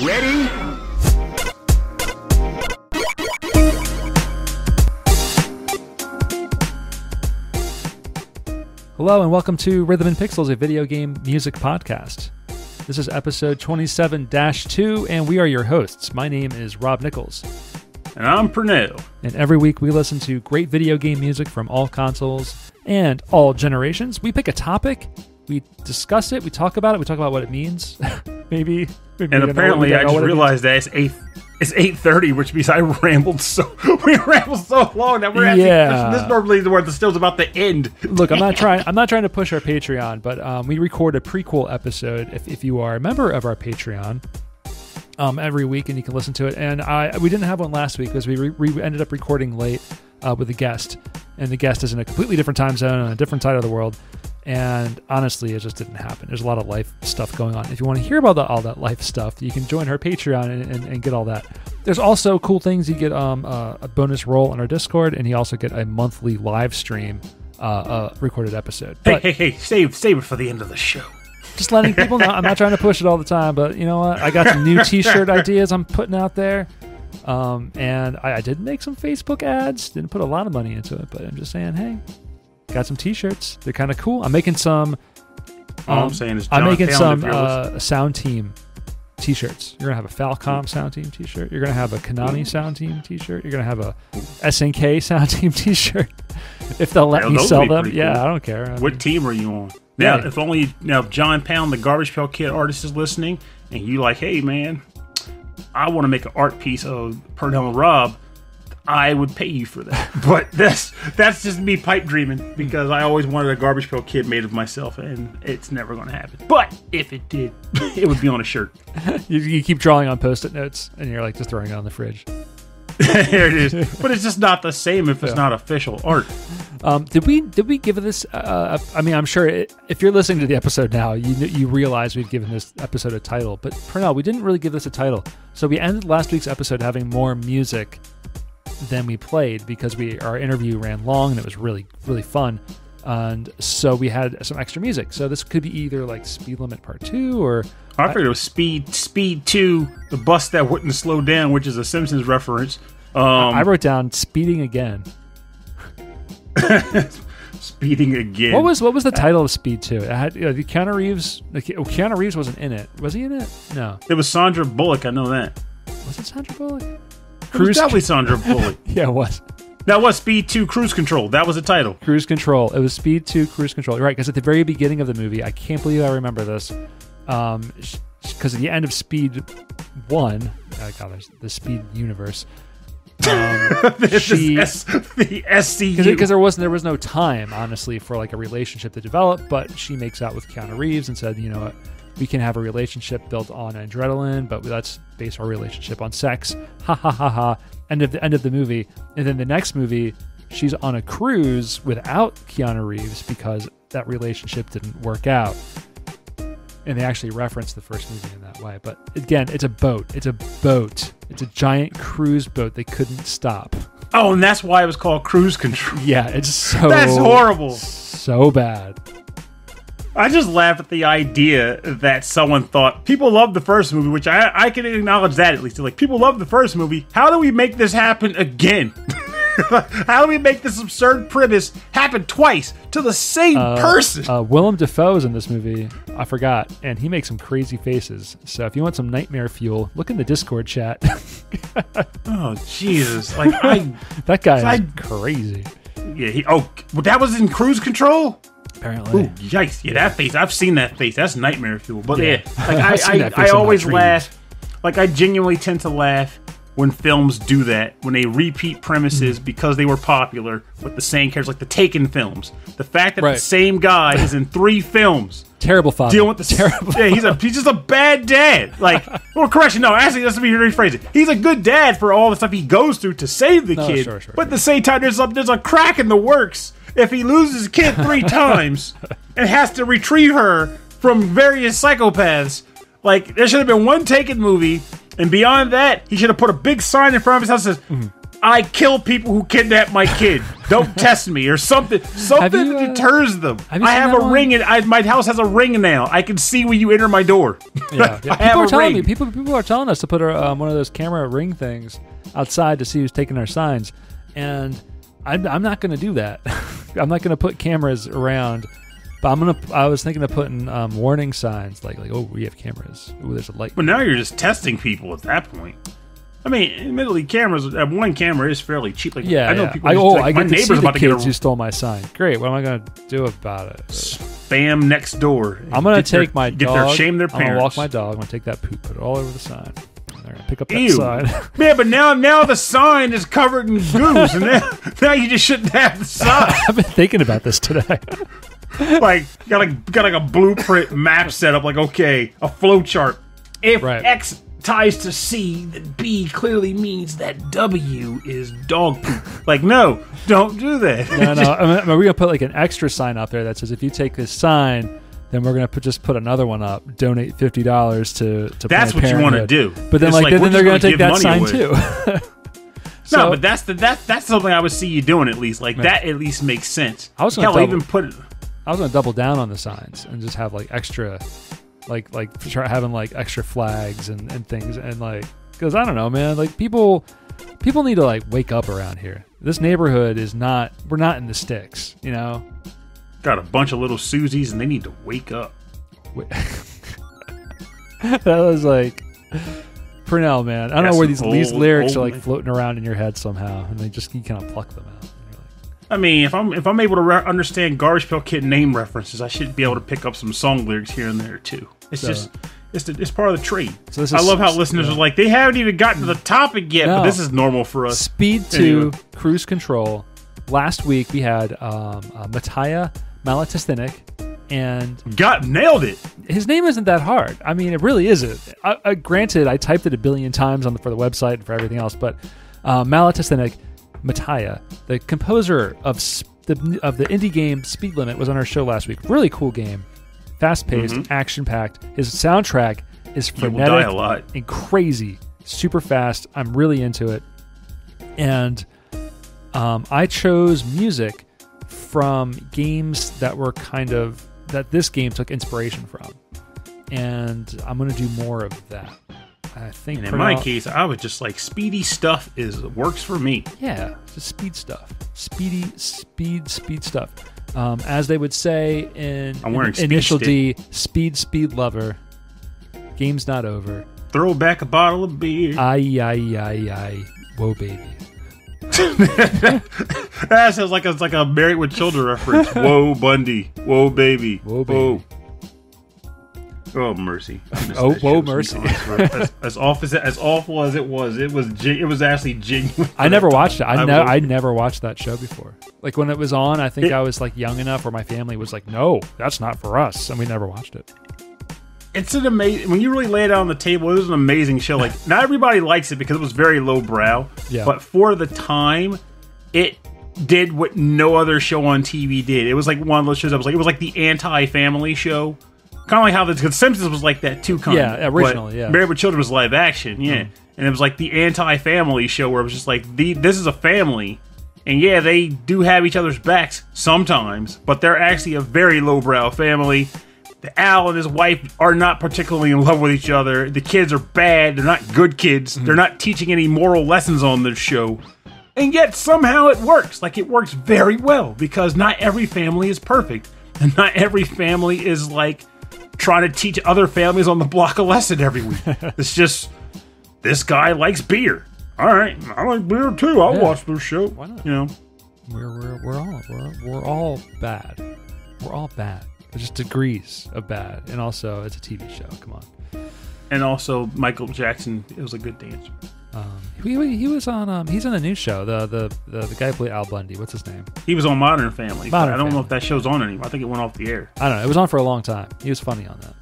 Ready? Hello and welcome to Rhythm and Pixels, a video game music podcast. This is episode 27-2, and we are your hosts. My name is Rob Nichols. And I'm Purnell. And every week we listen to great video game music from all consoles and all generations. We pick a topic, we discuss it, we talk about what it means. maybe and apparently I just realized that it's 8:30, which means we rambled so long that we're actually this normally where the still's about to end. Look, I'm not trying to push our Patreon, but we record a prequel episode if you are a member of our Patreon every week, and you can listen to it. And we didn't have one last week because we ended up recording late with a guest, and the guest is in a completely different time zone on a different side of the world. And honestly, it just didn't happen. There's a lot of life stuff going on. If you want to hear about all that life stuff, you can join her Patreon and get all that. There's also cool things. You get a bonus role on our Discord, and you also get a monthly live stream recorded episode. But Hey, save it for the end of the show. Just letting people know. I'm not trying to push it all the time, but you know what? I got some new t-shirt ideas I'm putting out there. And I did make some Facebook ads. Didn't put a lot of money into it, but I'm just saying, hey, got some t-shirts. They're kind of cool. I'm making some. I'm making some Sound Team t-shirts. You're gonna have a Falcom Sound Team t-shirt. You're gonna have a Konami Sound Team t-shirt. You're gonna have a SNK Sound Team t-shirt. If they'll let me sell them, cool. I don't care. What team are you on? Now, if John Pound, the Garbage Pail Kid artist, is listening, and you like, hey man, I want to make an art piece of Purnell and Rob, I would pay you for that. But that's just me pipe dreaming, because I always wanted a Garbage Pail Kid made of myself, and it's never going to happen. But if it did, it would be on a shirt. You keep drawing on Post-it notes, and you're like just throwing it on the fridge. There it is. But it's just not the same if it's not official art. Did we give this? I'm sure if you're listening to the episode now, you realize we've given this episode a title. But Purnell, we didn't really give this a title. So we ended last week's episode having more music than we played because our interview ran long and it was really, really fun. And so we had some extra music. So this could be either like Speed Limit Part 2 or... I figured it was Speed 2, the bus that wouldn't slow down, which is a Simpsons reference. I wrote down Speeding Again. Speeding Again. What was the title of Speed 2? It had Keanu Reeves. Keanu Reeves wasn't in it. Was he in it? No. It was Sandra Bullock. I know that. Was it Sandra Bullock? It was definitely Sandra Bullock. Yeah, it was. That was Speed 2 Cruise Control. That was the title. Cruise Control. It was Speed 2 Cruise Control. You're right, because at the very beginning of the movie, I can't believe I remember this, because at the end of Speed 1, the Speed universe, the SCU. Because there was no time, honestly, for like a relationship to develop, but she makes out with Keanu Reeves and said, you know what, we can have a relationship built on adrenaline, but let's base our relationship on sex. Ha ha ha ha. End of the movie. And then the next movie, she's on a cruise without Keanu Reeves because that relationship didn't work out. And they actually reference the first movie in that way. But again, it's a boat. It's a giant cruise boat. They couldn't stop. Oh, and that's why it was called Cruise Control. Yeah, it's so... That's horrible. So bad. I just laughed at the idea that someone thought, people love the first movie, which I can acknowledge that at least. They're like, people love the first movie. How do we make this happen again? How do we make this absurd premise happen twice to the same person? Willem Dafoe is in this movie. I forgot. And he makes some crazy faces. So if you want some nightmare fuel, look in the Discord chat. Oh, Jesus. That guy is crazy. Yeah. That was in Cruise Control? Apparently. Ooh, yikes. Yeah, that face. I've seen that face. That's nightmare fuel. But I always laugh. I genuinely tend to laugh when films do that, when they repeat premises because they were popular with the same characters, like the Taken films. The fact that the same guy is in 3 films. Terrible father. Dealing with the terrible. Yeah, he's just a bad dad. Correction. No, actually, that's me rephrase it. He's a good dad for all the stuff he goes through to save the kid. Sure, but at the same time, there's a crack in the works if he loses his kid 3 times and has to retrieve her from various psychopaths. There should have been one Taken movie, and beyond that, he should have put a big sign in front of his house that says, I kill people who kidnap my kid. Don't test me or something. Something that deters them. I have a ring, and my house has a ring now. I can see when you enter my door. Yeah, people are telling us to put one of those camera ring things outside to see who's taking our signs, and I'm not going to do that. I'm not going to put cameras around. But I was thinking of putting warning signs like oh, we have cameras. Oh, there's a light. But now you're just testing people at that point. I mean, admittedly, one camera is fairly cheap. Like, yeah, I know people. I get to see the kids who stole my sign. Great. What am I going to do about it? Spam next door. I'm going to take my dog. Shame their parents. I'm going to walk my dog. I'm going to take that poop, put it all over the sign. They're going to pick up that sign. Yeah, but now the sign is covered in goose, and now you just shouldn't have the sign. I've been thinking about this today. Like got like a blueprint map set up. Like, okay, a flow chart. If X ties to C, then B clearly means that W is dog poop. Like, no, don't do that. No. We're gonna put like an extra sign out there that says if you take this sign, then we're gonna just put another one up. Donate $50 to. That's what you want to do. But then then they're gonna take that sign too. No, but that's something I would see you doing at least. Like that at least makes sense. I was gonna double down on the signs and just have like extra, like try having like extra flags and things, and like, because I don't know, man, like people need to like wake up around here. This neighborhood we're not in the sticks, you know. Got a bunch of little Susies and they need to wake up. That was like, Purnell, man. I don't know where these lyrics are like floating around in your head somehow, and you kind of pluck them out. I mean, if I'm able to understand Garbage Pail Kid name references, I should be able to pick up some song lyrics here and there too. It's part of the trade. So I love how listeners are like, they haven't even gotten to the topic yet, but this is normal for us. Speed 2, Cruise Control. Last week we had Mattia Malatistinic, and nailed it. His name isn't that hard. I mean, it really isn't. Granted, I typed it a billion times for the website and for everything else, but Malatistinic. Mattia, the composer of the indie game Speed Limit, was on our show last week. Really cool game, fast-paced, action-packed. His soundtrack is frenetic and crazy, super fast. I'm really into it, and I chose music from games that were that this game took inspiration from, and I'm going to do more of that. I think. And in my case, I was just like, speedy stuff works for me. Yeah, just speed stuff. Speed stuff. As they would say in Initial D, speed lover. Game's not over. Throw back a bottle of beer. Aye. Whoa, baby. That sounds like it's like a Married with Children reference. Whoa, Bundy. Whoa, baby. Whoa, baby. Whoa. Oh, mercy! Whoa, mercy! As awful as it was actually genuine. I never watched it. I never watched that show before. Like when it was on, I think I was like young enough where my family was like, "No, that's not for us," and we never watched it. It's an amazing, when you really lay it out on the table, it was an amazing show. Like, not everybody likes it because it was very lowbrow. Yeah. But for the time, it did what no other show on TV did. It was like one of those shows that was like, it was like the anti-family show. Kind of like how the Simpsons was like that too, kind of. Yeah, originally, yeah. Married with Children was live action, yeah. And it was like the anti-family show where it was just like, this is a family. And yeah, they do have each other's backs sometimes, but they're actually a very lowbrow family. Al and his wife are not particularly in love with each other. The kids are bad. They're not good kids. They're not teaching any moral lessons on this show. And yet somehow it works. Like, it works very well because not every family is perfect. And not every family is like trying to teach other families on the block a lesson every week. It's just, this guy likes beer. All right, I like beer too. I'll watch this show. Why not? You know, we're all bad. We're all bad. There's just degrees of bad, and also it's a TV show. Come on. And also Michael Jackson was a good dancer. He was on. He's on a new show. The guy who played Al Bundy. What's his name? He was on Modern Family. I don't know if that show's on anymore. I think it went off the air. I don't know. It was on for a long time. He was funny on that.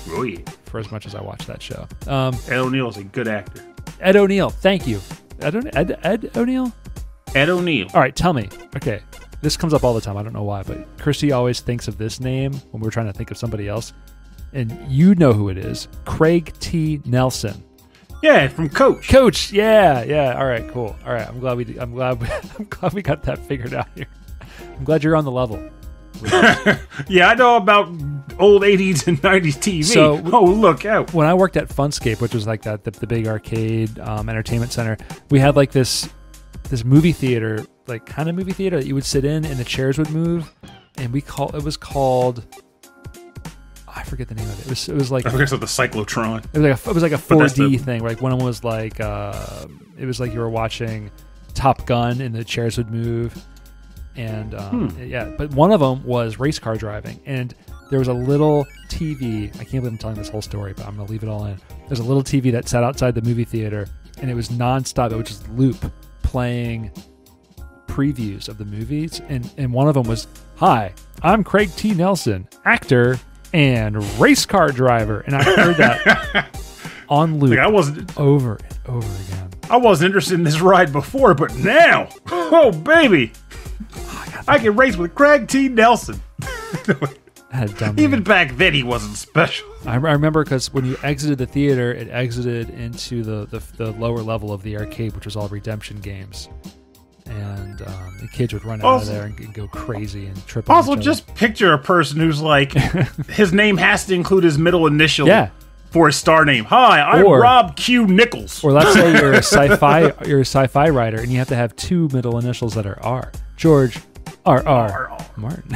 Oh yeah. For as much as I watched that show. Ed O'Neill is a good actor. Ed O'Neill. Thank you. Ed O'Neill. Ed O'Neill. All right. Tell me. Okay. This comes up all the time. I don't know why, but Christy always thinks of this name when we're trying to think of somebody else. And you know who it is. Craig T. Nelson. Yeah, from Coach. Coach, yeah. All right, cool. All right, I'm glad we got that figured out here. I'm glad you're on the level. Yeah, I know about old 80s and 90s TV. So, look out. When I worked at Funscape, which was like the big arcade entertainment center, we had like this movie theater, like kind of movie theater that you would sit in and the chairs would move, and it was called, I forget the name of it. It was like, I forget, the Cyclotron. It was like a 4D thing. Like one of them was like it was like you were watching Top Gun and the chairs would move. And but one of them was race car driving, and there was a little TV. I can't believe I'm telling this whole story, but I'm gonna leave it all in. There's a little TV that sat outside the movie theater, and it was nonstop. It would just loop playing previews of the movies, and one of them was, "Hi, I'm Craig T. Nelson, actor and race car driver," and I heard that on loop, I wasn't over and over again. I wasn't interested in this ride before, but now, oh baby. I can race with Craig T. Nelson. Even back then, he wasn't special. I remember because when you exited the theater, it exited into the lower level of the arcade, which was all redemption games. And the kids would run out of there and go crazy and trip on each other. Just picture a person who's like, his name has to include his middle initial for his star name. Hi, I'm Rob Q. Nichols. Or let's say you're a sci-fi writer, and you have to have two middle initials that are R. George R. Martin.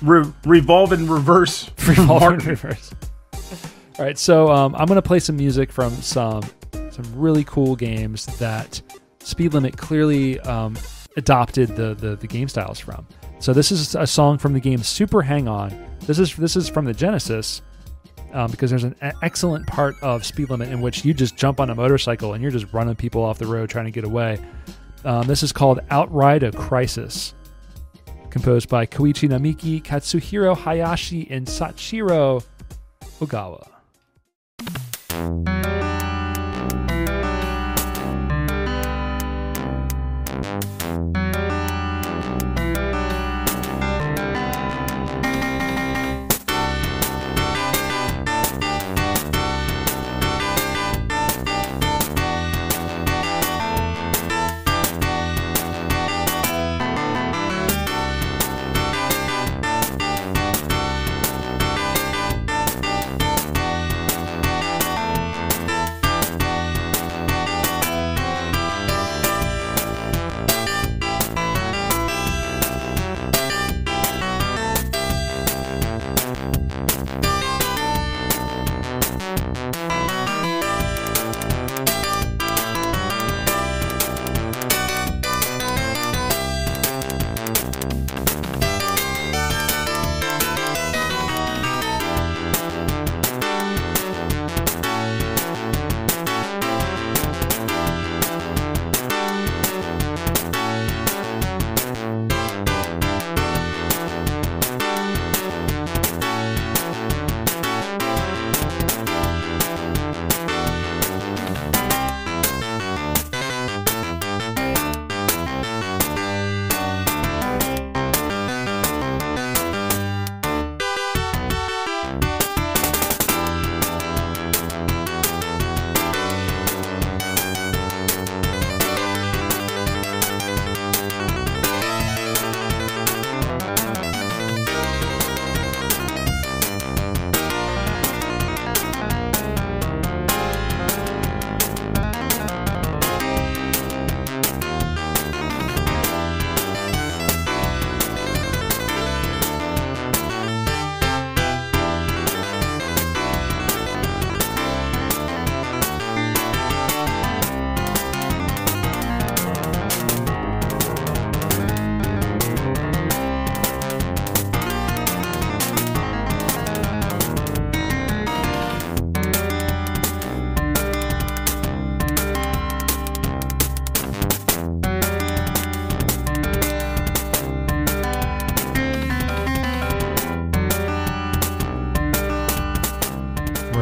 Revolve in reverse. Revolve in reverse. All right, so I'm going to play some music from some really cool games that Speed Limit clearly adopted the game styles from. So this is a song from the game Super Hang On. This is from the Genesis, because there's an excellent part of Speed Limit in which you just jump on a motorcycle and you're just running people off the road trying to get away. This is called Outride a Crisis, composed by Koichi Namiki, Katsuhiro Hayashi, and Sachio Ogawa.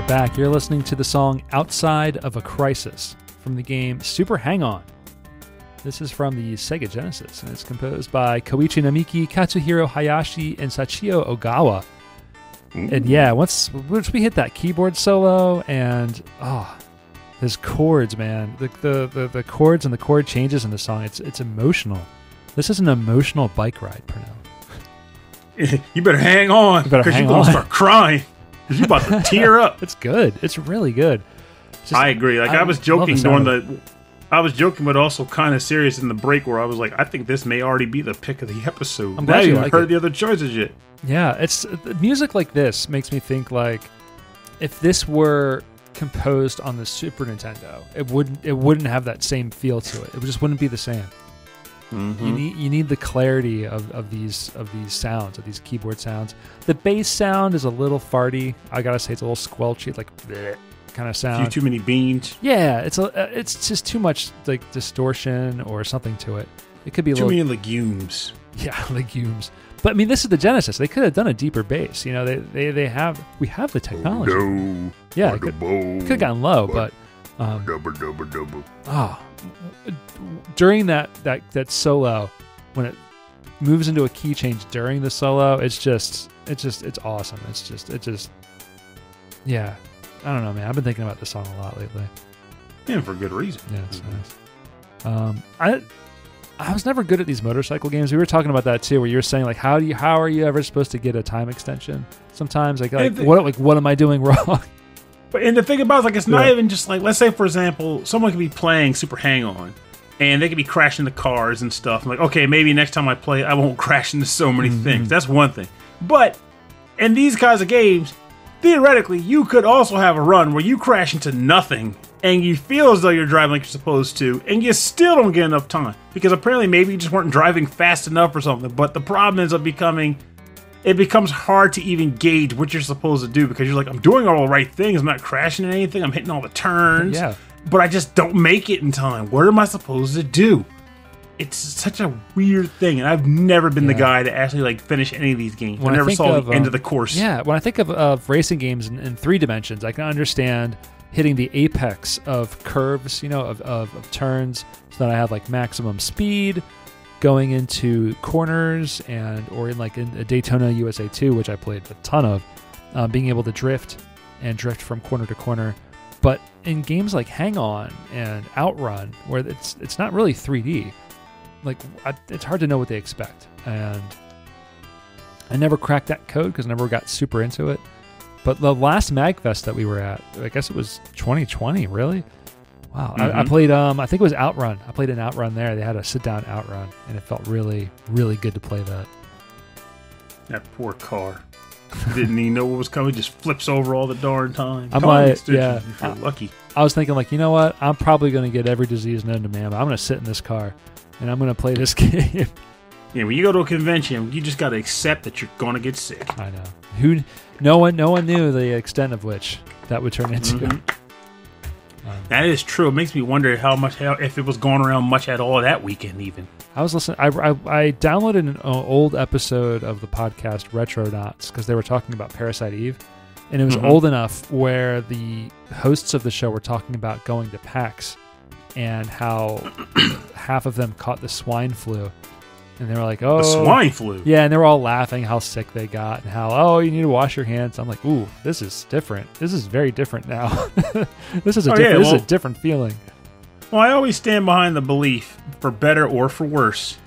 Back. You're listening to the song Outside of a Crisis from the game Super Hang On. This is from the Sega Genesis, and it's composed by Koichi Namiki, Katsuhiro Hayashi, and Sachio Ogawa. And yeah, once we hit that keyboard solo and those chords, man, the chords and the chord changes in the song, it's emotional. This is an emotional bike ride, Pernell. You better hang on, because you're going to start crying. Because you're about to tear up. It's good. It's really good. I agree. Like I was joking I was joking, but also kind of serious in the break where I was like, I think this may already be the pick of the episode. I'm glad you haven't heard the other choices yet. Yeah, it's music like this makes me think like if this were composed on the Super Nintendo, it wouldn't have that same feel to it. It just wouldn't be the same. Mm-hmm. You need the clarity of these sounds, of these keyboard sounds. The bass sound is a little farty. I gotta say, it's a little squelchy, like bleh kind of sound. A few too many beans. Yeah, it's just too much like distortion or something to it. It could be too many legumes. Yeah, legumes. But I mean, this is the Genesis. They could have done a deeper bass. You know, we have the technology. Oh, no. Yeah, it could have gotten low, but during that solo, when it moves into a key change during the solo, it's awesome. Yeah. I don't know, man. I've been thinking about this song a lot lately. And for good reason. Yeah, it's nice. I was never good at these motorcycle games. We were talking about that too, where you were saying like, how are you ever supposed to get a time extension? Sometimes what am I doing wrong? And the thing about it is, like, it's not even just like, let's say for example, someone could be playing Super Hang On, and they could be crashing the cars and stuff. I'm like, okay, maybe next time I play, I won't crash into so many things. That's one thing. But in these kinds of games, theoretically, you could also have a run where you crash into nothing and you feel as though you're driving like you're supposed to, and you still don't get enough time. Because apparently maybe you just weren't driving fast enough or something. But the problem ends up it becomes hard to even gauge what you're supposed to do, because you're like, I'm doing all the right things. I'm not crashing into anything. I'm hitting all the turns. Yeah. But I just don't make it in time. What am I supposed to do? It's such a weird thing, and I've never been the guy to actually like finish any of these games. I never saw the end of the course. Yeah, when I think of racing games in 3 dimensions, I can understand hitting the apex of curves, of turns, so that I have like maximum speed, going into corners, or in a Daytona USA 2, which I played a ton of, being able to drift from corner to corner. But in games like Hang On and Outrun, where it's not really 3D, it's hard to know what they expect. And I never cracked that code because I never got super into it. But the last MagFest that we were at, I guess it was 2020, really? Wow. I played, I think it was Outrun. I played an Outrun there. They had a sit-down Outrun, and it felt really, really good to play that. That poor car. Didn't even know what was coming. Just flips over all the darn time. I'm like, yeah. If you're lucky. I was thinking, like, you know what? I'm probably going to get every disease known to man, but I'm going to sit in this car, and I'm going to play this game. Yeah, when you go to a convention, you just got to accept that you're going to get sick. I know. No one knew the extent of which that would turn into. That is true. It makes me wonder if it was going around much at all that weekend even. I was listening. I downloaded an old episode of the podcast Retronauts because they were talking about Parasite Eve, and it was old enough where the hosts of the show were talking about going to PAX and how half of them caught the swine flu. And they were like, oh. The swine flu? Yeah, and they were all laughing how sick they got and how, oh, you need to wash your hands. I'm like, ooh, this is different. This is very different now. This is a different feeling. Well, I always stand behind the belief, for better or for worse,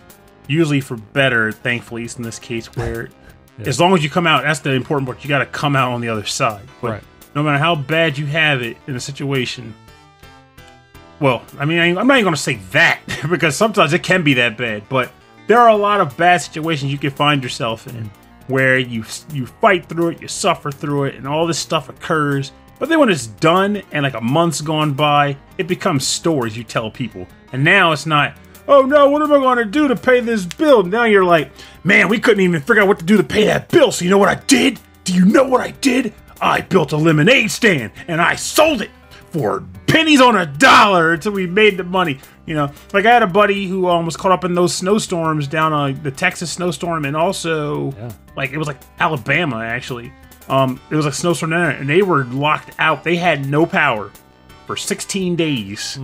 usually for better, thankfully, in this case, where as long as you come out, that's the important part, you got to come out on the other side. But no matter how bad you have it in a situation, well, I mean, I'm not even going to say that, because sometimes it can be that bad, but there are a lot of bad situations you can find yourself in where you fight through it, you suffer through it, and all this stuff occurs. But then when it's done and like a month's gone by, it becomes stories you tell people. And now it's not, oh no, what am I going to do to pay this bill? Now you're like, man, we couldn't even figure out what to do to pay that bill. So you know what I did? Do you know what I did? I built a lemonade stand and I sold it for pennies on a dollar until we made the money. You know, like I had a buddy who was caught up in those snowstorms down the Texas snowstorm, and also like it was like Alabama actually. It was a snowstorm there, and they were locked out. They had no power for 16 days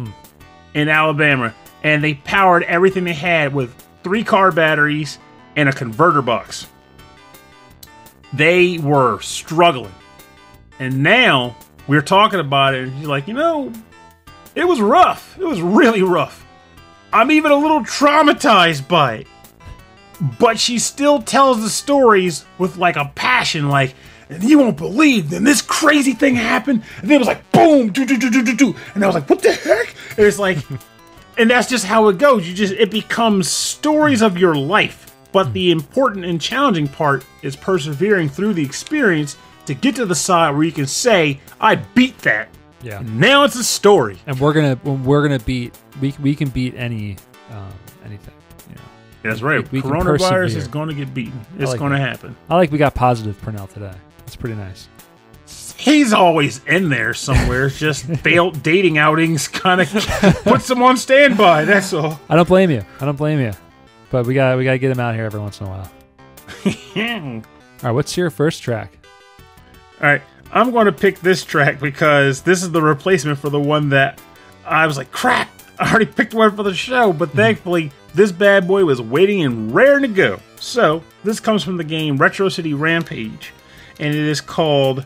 in Alabama, and they powered everything they had with 3 car batteries and a converter box. they were struggling. And now we're talking about it, and she's like, it was rough. It was really rough. I'm even a little traumatized by it. But she still tells the stories with like a passion, like, you won't believe, then this crazy thing happened, and then it was like, boom, do. And I was like, what the heck? And it's like, and that's just how it goes. It becomes stories of your life. But the important and challenging part is persevering through the experience to get to the side where you can say, I beat that. Yeah. And now it's a story. And we can beat anything. That's right. We Coronavirus is going to get beaten. It's going to happen. I like we got positive Purnell today. That's pretty nice. He's always in there somewhere. It's just failed dating outings kind of puts him on standby. That's all. I don't blame you. But we got to get him out here every once in a while. All right, what's your first track? All right, I'm going to pick this track because this is the replacement for the one that I was like, crap, I already picked one for the show. But thankfully, this bad boy was waiting and raring to go. So this comes from the game Retro City Rampage, and it is called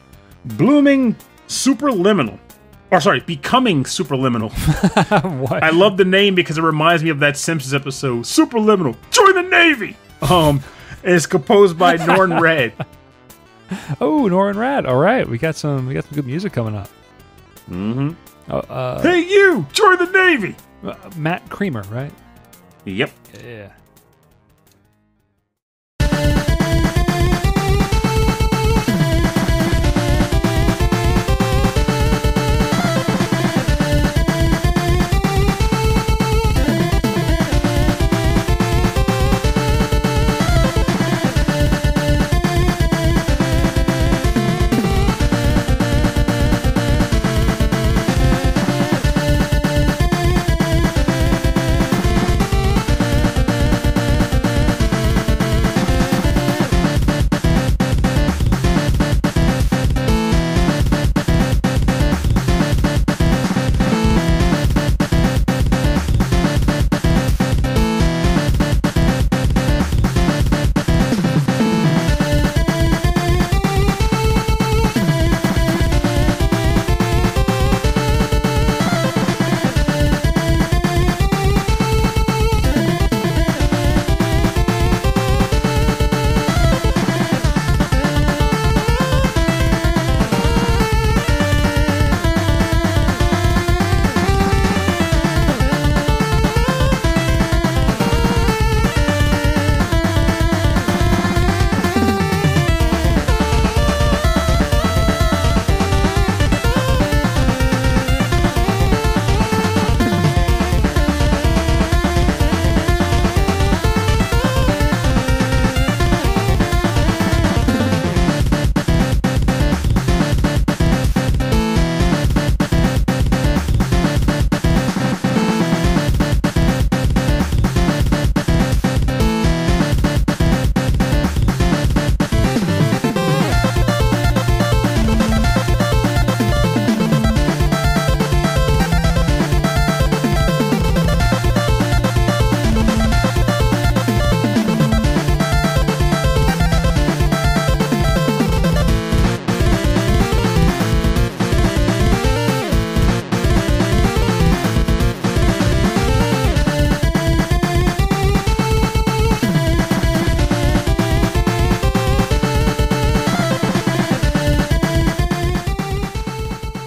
Becoming Superliminal. What? I love the name because it reminds me of that Simpsons episode, Superliminal, join the Navy! And it's composed by Norn Red. Oh, Norn Red. All right, we got some good music coming up. Mm-hmm. Hey you, join the Navy! Matt Creamer, right? Yep. Yeah.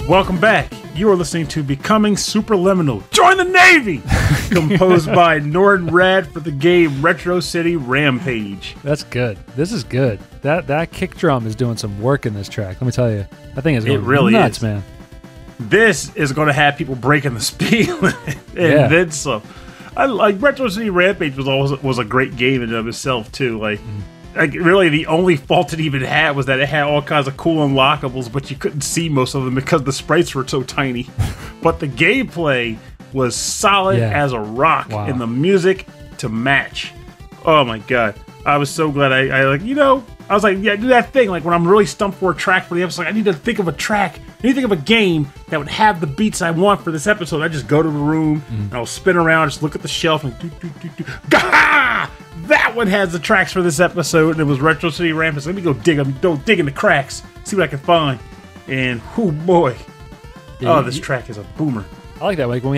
Welcome back. You are listening to Becoming Superliminal. Join the Navy! Composed by Norn Rad for the game Retro City Rampage. That's good. This is good. That kick drum is doing some work in this track. Let me tell you. That thing is going really nuts, is. Man. This is going to have people breaking the speed limit and then some. I like Retro City Rampage was a great game in and of itself too. Like really the only fault it even had was that it had all kinds of cool unlockables, but you couldn't see most of them because the sprites were so tiny. But the gameplay was solid as a rock, and the music to match. Oh my god. I was so glad I was like, yeah, do that thing. Like when I'm really stumped for a track for the episode, I need to think of a track. I need to think of a game that would have the beats I want for this episode. I just go to the room and I'll spin around, just look at the shelf and do. Gah! that one has the tracks for this episode, and it was Retro City Rampage. Let me go dig in the cracks, see what I can find. And oh boy, this track is a boomer. I like that. Like when we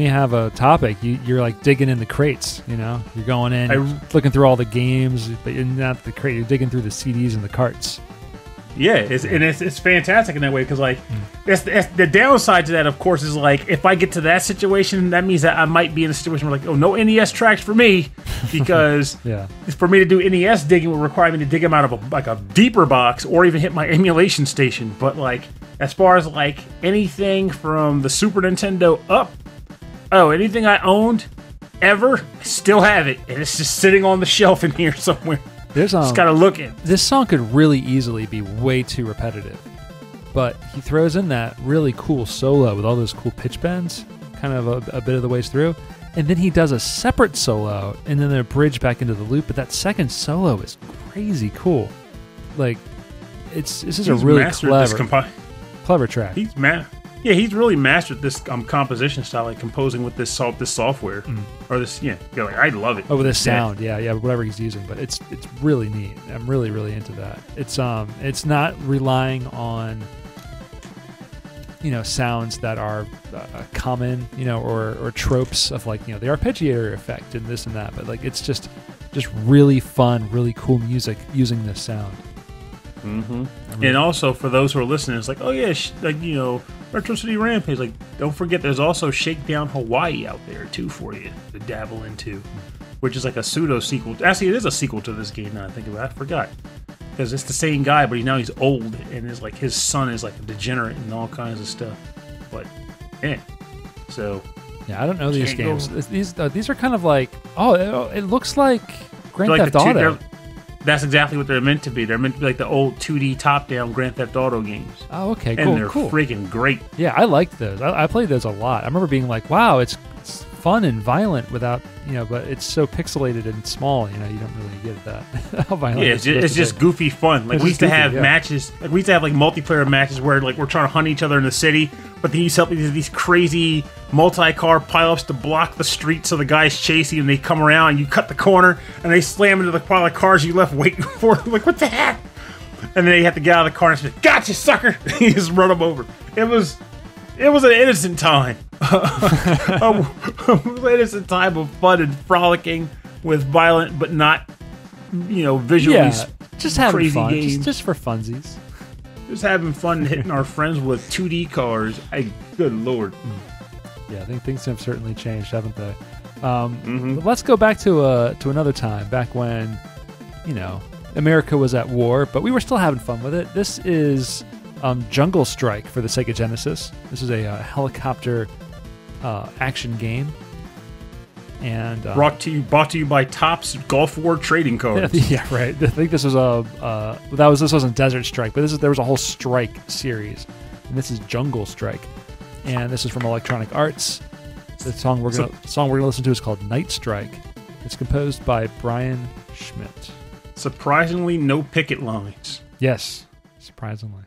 have a topic, you're like digging in the crates. You know, you're going in, looking through all the games, but you're not the crate. You're digging through the CDs and the carts. Yeah, it's fantastic in that way because like that's the downside to that, of course, is like if I get to that situation, that means that I might be in a situation where like, oh, no NES tracks for me because for me to do NES digging would require me to dig them out of a deeper box or even hit my emulation station. But like as far as like anything from the Super Nintendo up, anything I owned ever, I still have it, and it's just sitting on the shelf in here somewhere. Just gotta look at. This song could really easily be way too repetitive, but he throws in that really cool solo with all those cool pitch bends, kind of a bit of the ways through, and then he does a separate solo and then a bridge back into the loop. But that second solo is crazy cool. Like, this is a really clever track. He's really mastered this composition style, like composing with this software or this. Like, I love it. Oh, with this sound, whatever he's using, but it's really neat. I'm really into that. It's not relying on sounds that are common, or tropes of like the arpeggiator effect and this and that, but like it's just really fun, really cool music using this sound. And also for those who are listening, it's like, oh yeah, Retro City Rampage. Like, don't forget, there's also Shakedown Hawaii out there too for you to dabble into, which is like a pseudo sequel. Actually, it is a sequel to this game. Now I think about it, I forgot because it's the same guy, but he's old, and is like his son is like a degenerate and all kinds of stuff. But so I don't know these games. These are kind of like it looks like Grand Theft Auto. That's exactly what they're meant to be. They're meant to be like the old 2D top-down Grand Theft Auto games. Oh, okay, cool. And they're freaking great. Yeah, I liked those. I played those a lot. I remember being like, wow, it's fun and violent without, but it's so pixelated and small, you don't really get that. How violent it's just goofy fun. Like we used to have matches, like we used to have like multiplayer matches where like we're trying to hunt each other in the city, but then you set up these crazy multi-car pileups to block the street so the guys chase you and they come around and you cut the corner and they slam into the pile of cars you left waiting for. Like, what the heck? And then you have to get out of the car and say, gotcha, sucker! You just run them over. It was an innocent time. An innocent time of fun and frolicking with violent but not, visually just having crazy fun. games. Just for funsies. Just having fun and hitting our friends with 2D cars. Good lord. Yeah, I think things have certainly changed, haven't they? But let's go back to another time, back when, America was at war, but we were still having fun with it. This is Jungle Strike for the Sega Genesis. This is a helicopter action game. And brought to you by Topps Gulf War trading cards. Yeah, right. I think this was this wasn't Desert Strike, but there was a whole Strike series, and this is Jungle Strike, and this is from Electronic Arts. The song we're gonna listen to is called Night Strike. It's composed by Brian Schmidt. Surprisingly, no picket lines. Yes, surprisingly.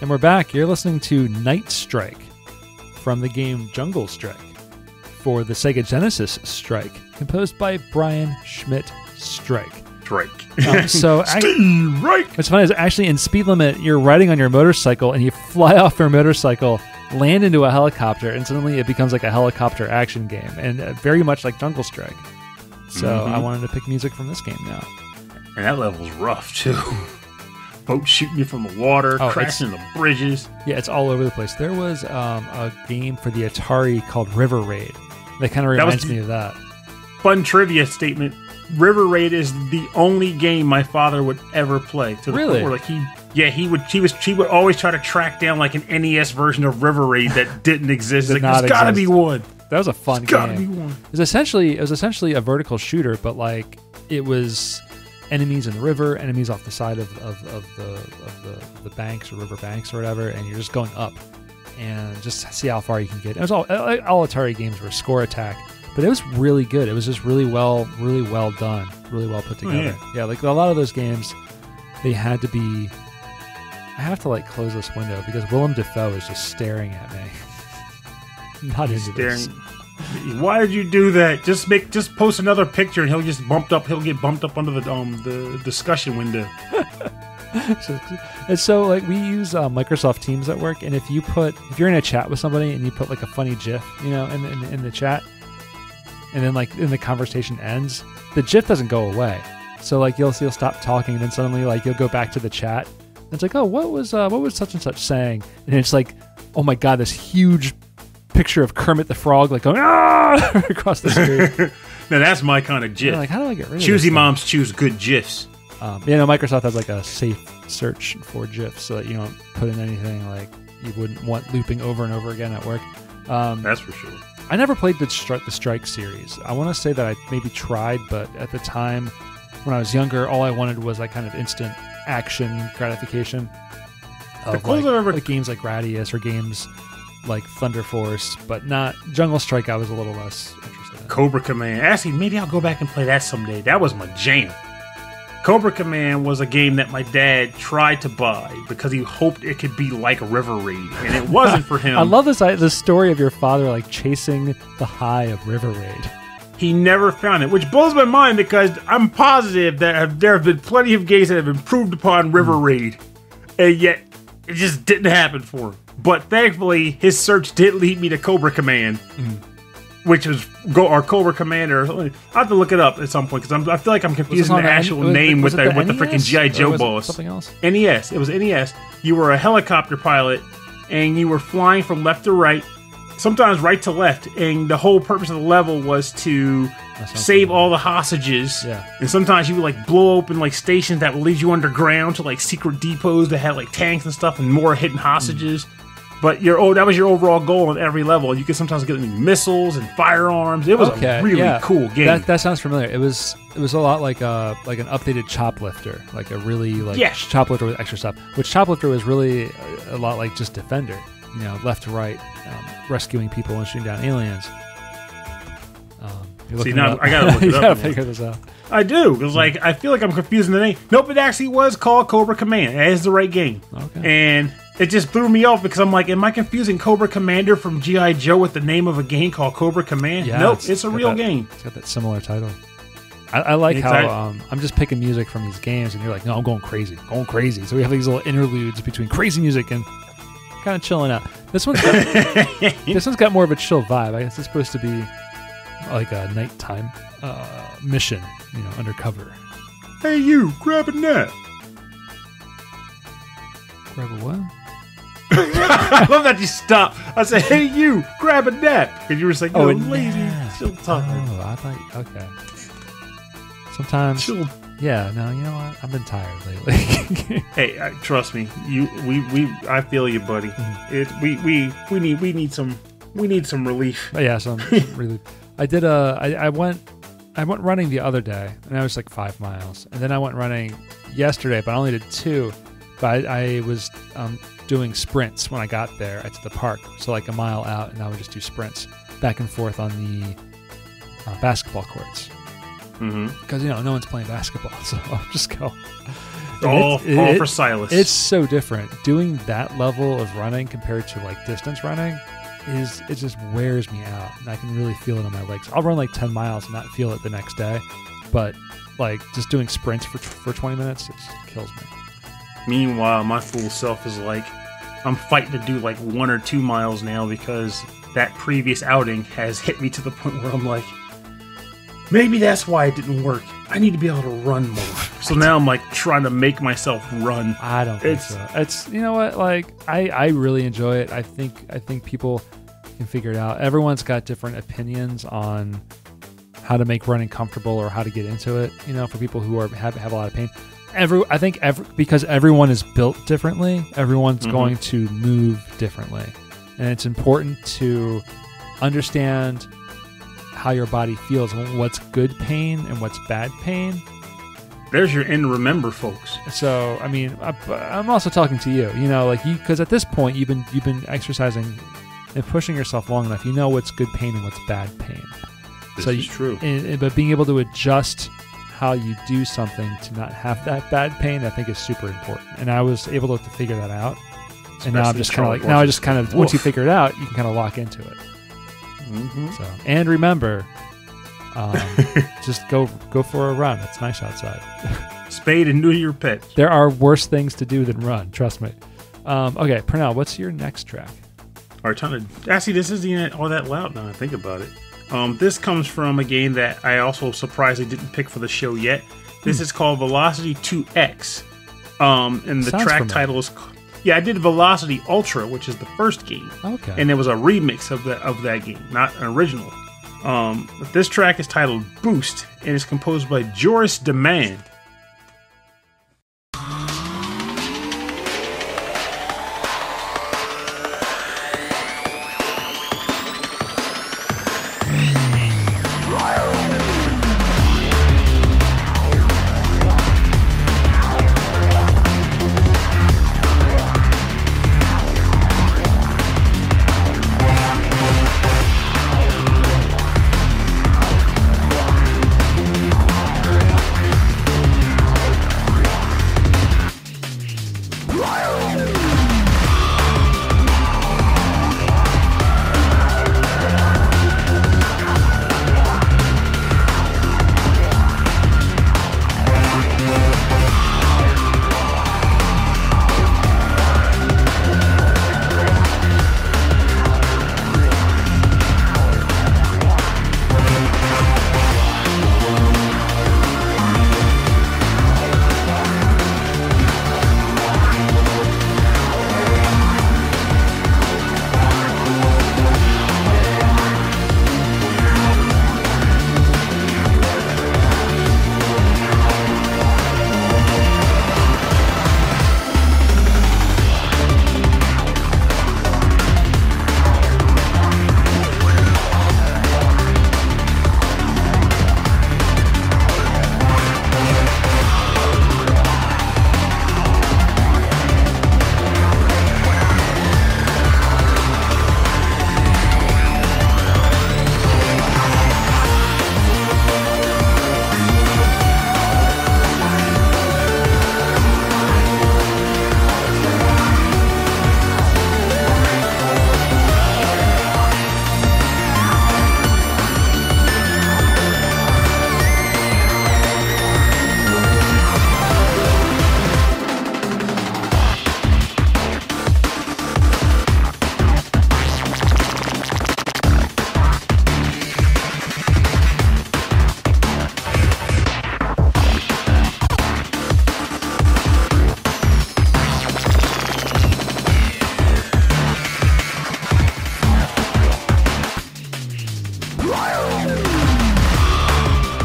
And we're back. You're listening to Night Strike from the game Jungle Strike for the Sega Genesis Strike, composed by Brian Schmidt Strike. Drake. So Steve Reich. What's funny is actually in Speed Limit, you're riding on your motorcycle and you fly off your motorcycle, land into a helicopter, and suddenly it becomes like a helicopter action game, and very much like Jungle Strike. So I wanted to pick music from this game now. And that level's rough too. Boats shooting you from the water, crashing the bridges. Yeah, it's all over the place. There was a game for the Atari called River Raid. That kind of reminds me of that. Fun trivia statement. River Raid is the only game my father would ever play. To the really? Point where he would always try to track down like an NES version of River Raid that didn't exist. There's gotta be one. That was a fun game. Gotta be one. It was essentially a vertical shooter, but like it was enemies in the river, enemies off the side of the banks or river banks or whatever, and you're just going up and just see how far you can get. It was all Atari games were score attack. But it was really good. It was just really well done, really well put together. Yeah, like a lot of those games, they had to be. I have to like close this window because Willem Dafoe is just staring at me. Not into this. Why did you do that? Just post another picture and he'll get bumped up under the discussion window. And so like we use Microsoft Teams at work, and if you're in a chat with somebody and you put like a funny GIF, in the chat. And then, like, in the conversation ends, the GIF doesn't go away. So, like, you'll stop talking, and then suddenly, like, you'll go back to the chat. And it's like, oh, what was such and such saying? And it's like, oh my god, this huge picture of Kermit the Frog, like, going across the screen. Now that's my kind of GIF. Like, how do I get rid of Choosy moms choose good GIFs. Microsoft has like a safe search for GIFs, so that you don't put in anything like you wouldn't want looping over and over again at work. That's for sure. I never played the Strike series. I want to say that I maybe tried, but at the time when I was younger, all I wanted was like kind of instant action gratification of like games like Gradius or games like Thunder Force, but not Jungle Strike. I was a little less interested in. Cobra Command. Actually, maybe I'll go back and play that someday. That was my jam. Cobra Command was a game that my dad tried to buy because he hoped it could be like River Raid, and it wasn't for him. I love the story of your father like chasing the high of River Raid. He never found it, which blows my mind because I'm positive that there have been plenty of games that have improved upon River Raid, and yet it just didn't happen for him. But thankfully, his search did lead me to Cobra Command. Which was Cobra Commander. I have to look it up at some point because I feel like I'm confusing the actual name with the freaking G.I. Joe boss. Something else? NES. It was NES. You were a helicopter pilot and you were flying from left to right, sometimes right to left, and the whole purpose of the level was to save all the hostages. Yeah. And sometimes you would like blow open like stations that would lead you underground to like secret depots that had like tanks and stuff and more hidden hostages. But that was your overall goal in every level. You could sometimes get missiles and firearms. It was a really cool game. That sounds familiar. It was a lot like an updated Choplifter, like a really Choplifter with extra stuff. Which Choplifter was really a lot like just Defender, left to right, rescuing people and shooting down aliens. See, now I gotta look it up. You gotta figure this out. I do, because I feel like I'm confusing the name. Nope, it actually was called Cobra Command. That is the right game. Okay. And it just threw me off because I'm like, am I confusing Cobra Commander from G.I. Joe with the name of a game called Cobra Command? Yeah, nope, it's a real game. It's got that similar title. I like how I'm just picking music from these games, and you're like, no, I'm going crazy. So we have these little interludes between crazy music and kind of chilling out. This one's got more of a chill vibe. I guess it's supposed to be like a nighttime mission, undercover. Hey, you, grab a nap. Grab a what? I love that you stop. I said, hey, you, grab a nap. Because you were saying, I'm lazy. Still talking. Oh, I thought, okay. Sometimes. Chill. Yeah, no, you know what? I've been tired lately. Hey, trust me. I feel you, buddy. Mm-hmm. We need some relief. Yeah, some relief. I went running the other day, and I was like 5 miles. And then I went running yesterday, but I only did 2. But I was doing sprints when I got there to the park. So like a mile out, and I would just do sprints back and forth on the basketball courts. Because, no one's playing basketball, so I'll just go. All for Silas. It's so different. Doing that level of running compared to like distance running, it just wears me out, and I can really feel it on my legs. I'll run like 10 miles and not feel it the next day. but like just doing sprints for 20 minutes, it just kills me. Meanwhile, my fool self is like, I'm fighting to do like 1 or 2 miles now because that previous outing has hit me to the point where I'm like, maybe that's why it didn't work. I need to be able to run more. So now I'm like trying to make myself run. I don't think so. It's, you know what, like I really enjoy it. I think people can figure it out. Everyone's got different opinions on how to make running comfortable or how to get into it. You know, for people who have a lot of pain. Because everyone is built differently, everyone's going to move differently. And it's important to understand how your body feels, what's good pain and what's bad pain. There's your end to remember, folks. So, I mean, I'm also talking to you, you know, like because at this point you've been exercising and pushing yourself long enough. You know what's good pain and what's bad pain. This is true. But being able to adjust how you do something to not have that bad pain, I think is super important. And I was able to figure that out. And now I'm just kind of once you figure it out, you can kind of lock into it. So, and remember, just go for a run. It's nice outside. Spade and neuter your pet. There are worse things to do than run. Trust me. Okay, Pernell, what's your next track? All right, actually, this isn't all that loud now I think about it. This comes from a game that I also surprisingly didn't pick for the show yet. This is called Velocity 2X. And the track title is... Yeah, I did Velocity Ultra, which is the first game. Okay. And it was a remix of that game, not an original. But this track is titled Boost, and it's composed by Joris Demand.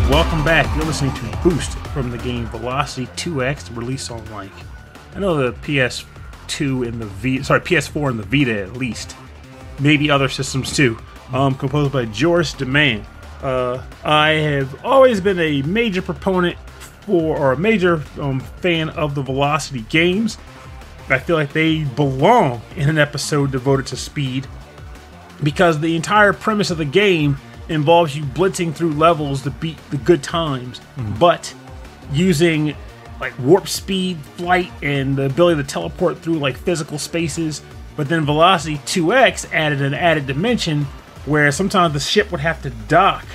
Welcome back. You're listening to Boost from the game Velocity 2X, released on like, I know the PS4 and the Vita at least, maybe other systems too. Composed by Joris Demand. I have always been a major proponent or a major fan of the Velocity games. I feel like they belong in an episode devoted to speed, because the entire premise of the game involves you blitzing through levels to beat the good times, but using like warp speed, flight, and the ability to teleport through like physical spaces. But then Velocity 2X added an added dimension where sometimes the ship would have to dock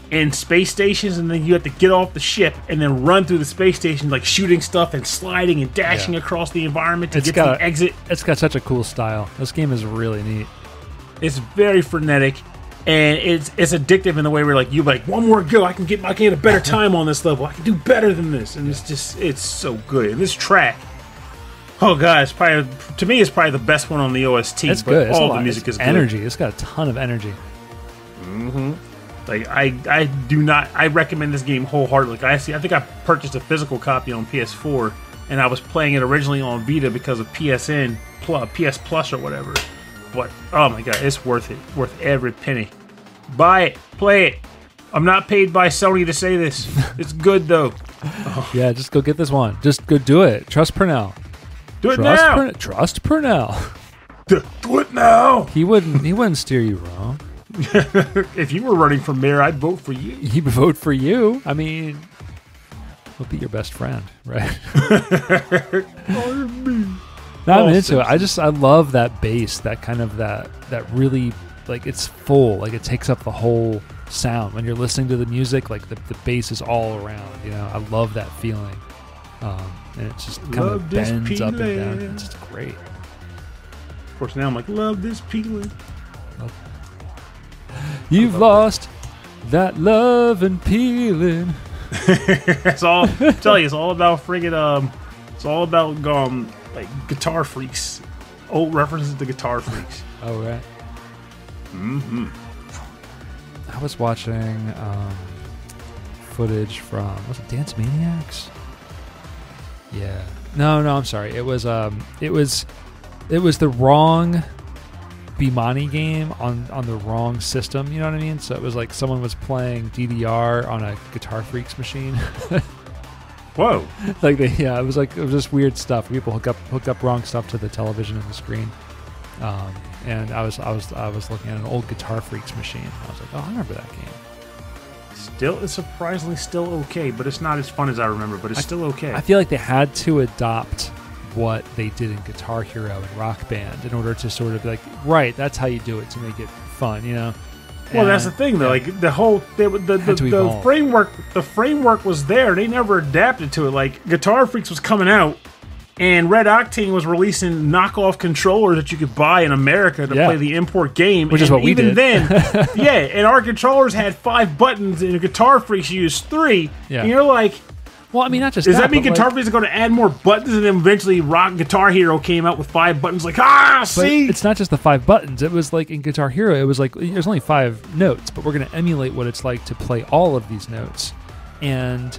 in space stations, and then you have to get off the ship and then run through the space station, like shooting stuff and sliding and dashing across the environment to get to the exit. It's got such a cool style. This game is really neat. It's very frenetic, and it's addictive in the way where like one more go, I can get a better time on this level. I can do better than this, and it's so good. And this track, oh god, to me it's probably the best one on the OST. It's good. All the music is good. Energy. It's got a ton of energy. Mm-hmm. Like I recommend this game wholeheartedly. I think I purchased a physical copy on PS4, and I was playing it originally on Vita because of PSN PS Plus or whatever. But oh my god, it's worth it. Worth every penny. Buy it, play it. I'm not paid by Sony to say this. It's good though. Oh. Yeah, just go get this one. Just go do it. Trust Purnell. Do it now. Trust Purnell. Do it now. He wouldn't steer you wrong. If you were running for mayor, I'd vote for you. He'd vote for you. I mean, he'll be your best friend, right? No, I'm into it. I love that bass, that kind of that really, like, it's full, like it takes up the whole sound. When you're listening to the music, like the bass is all around, you know. I love that feeling. And it just kind of bends up and down. It's just great. Of course, now I'm like, love this peeling. You've lost that love and peeling. It's all. I tell you, it's all about friggin' it's all about like Guitar Freaks. Old references to Guitar Freaks. Oh right. Mm-hmm. I was watching footage from, was it Dance Maniacs? Yeah. No, I'm sorry. It was the wrong Bimani game on the wrong system, you know what I mean? So it was like someone was playing DDR on a Guitar Freaks machine. Whoa! Like it was just weird stuff. People hook up wrong stuff to the television and the screen. And I was looking at an old Guitar Freaks machine. I was like, oh, I remember that game. It's surprisingly still okay, but it's not as fun as I remember. But it's still okay. I feel like they had to adopt what they did in Guitar Hero and Rock Band in order to sort of be like, right, that's how you do it to make it fun, you know. Well, that's the thing, though. Like the whole the framework was there. They never adapted to it. Like Guitar Freaks was coming out, and Red Octane was releasing knockoff controllers that you could buy in America to play the import game, which is what we did. Even then, and our controllers had 5 buttons, and Guitar Freaks used 3. Yeah. And you're like, well, I mean, not just does that mean Guitar Freaks are going to add more buttons, and then eventually Guitar Hero came out with 5 buttons? Like, see, it's not just the 5 buttons. It was like in Guitar Hero, it was like there's only 5 notes, but we're going to emulate what it's like to play all of these notes, and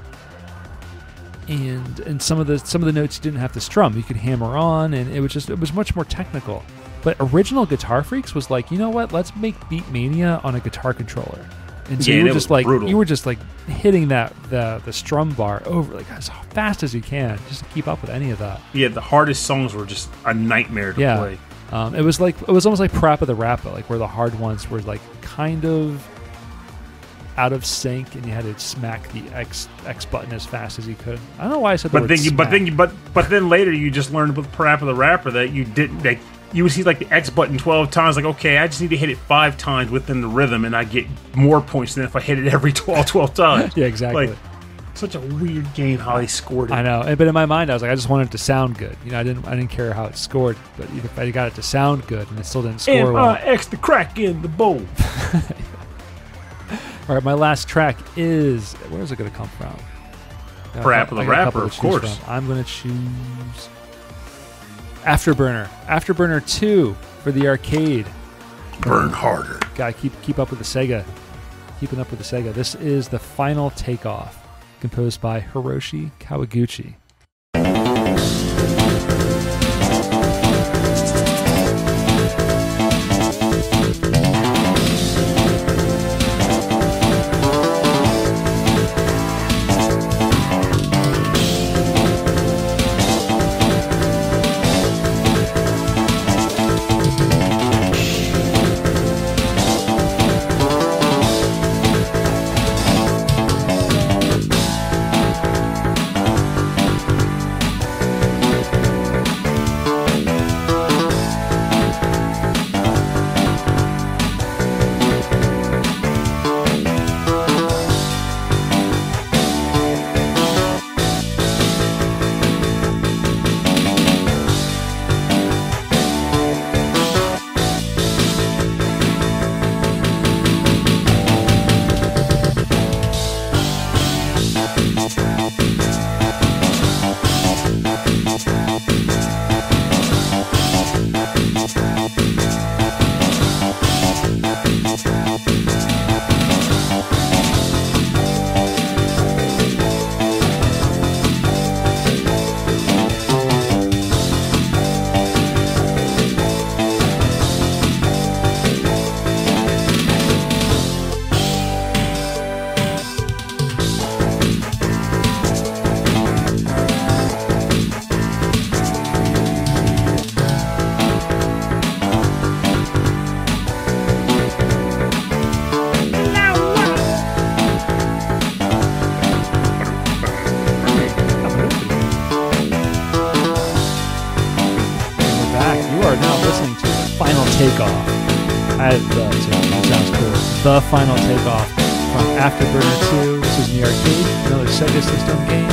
some of the notes you didn't have to strum. You could hammer on, and it was much more technical. But original Guitar Freaks was like, you know what? Let's make Beat Mania on a guitar controller. And so you were just like hitting the strum bar over like as fast as you can, just to keep up with any of that. Yeah, the hardest songs were just a nightmare to play. It was almost like Parappa the Rappa, like where the hard ones were like kind of out of sync, and you had to smack the X button as fast as you could. I don't know why I said that. But then later you just learned with Parappa the Rapper that you didn't. Like, you would see like the X button 12 times. Like, okay, I just need to hit it 5 times within the rhythm, and I get more points than if I hit it every 12 times. Yeah, exactly. Like, such a weird game how they scored it. I know, but in my mind I was like, I just wanted it to sound good. You know, I didn't care how it scored, but if I got it to sound good and it still didn't score well. X the crack in the bowl. All right, my last track is, where is it going to come from? Parappa the Rapper, of course. From. I'm going to choose Afterburner. Afterburner 2 for the arcade. Burn harder. Gotta keep up with the Sega. Keeping up with the Sega. This is the Final Takeoff, composed by Hiroshi Kawaguchi. the final takeoff from Afterburner 2. This is in the arcade, another Sega system game.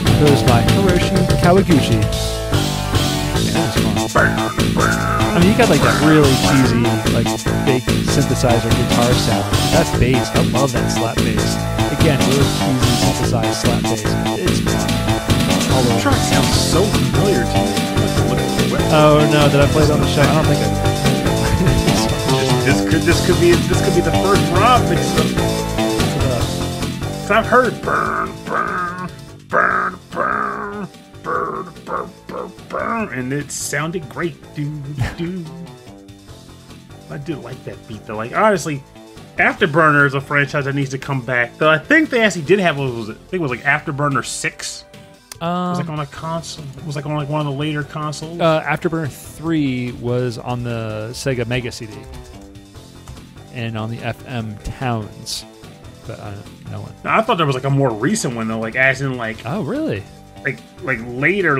Composed by Hiroshi Kawaguchi. Yeah, that was fun. I mean, you got like that really cheesy, like fake synthesizer guitar sound. That's bass. I love that slap bass. Again, really cheesy synthesized slap bass. It's fun. The track sounds so familiar to me. Oh no, did I play it on the show? I don't think I did. This could be the first Rob mix up. Cause I've heard burn, burn, burn, burn, burn, burn, burn, burn, and it sounded great. I do like that beat though. Like honestly, Afterburner is a franchise that needs to come back. Though I think they actually did have what was it? I think it was like Afterburner 6. It was like on a console. It was like on like one of the later consoles. Afterburner 3 was on the Sega Mega CD and on the FM Towns, but no one. Now, I thought there was like a more recent one though, like as in like. Oh really? Like later.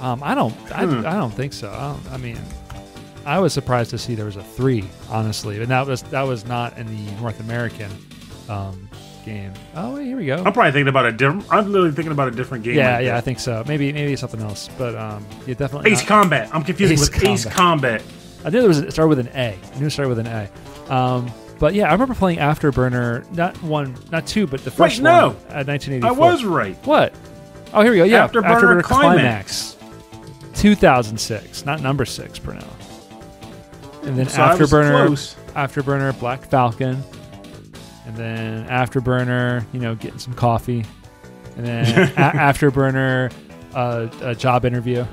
I don't think so. I mean, I was surprised to see there was a 3, honestly, and that was not in the North American game. Oh, wait, here we go. I'm probably thinking about a different. I'm literally thinking about a different game. Yeah, I think so. Maybe something else, but yeah, definitely. Ace Combat. I'm confused with Ace Combat. I knew it started with an A. I knew it started with an A. But yeah, I remember playing Afterburner, not 2, but the first one at 1984. I was right. What? Oh, here we go. Yeah, Afterburner Climax. 2006, not number 6 per now. And then so Afterburner Black Falcon. And then Afterburner, getting some coffee. And then Afterburner, a job interview.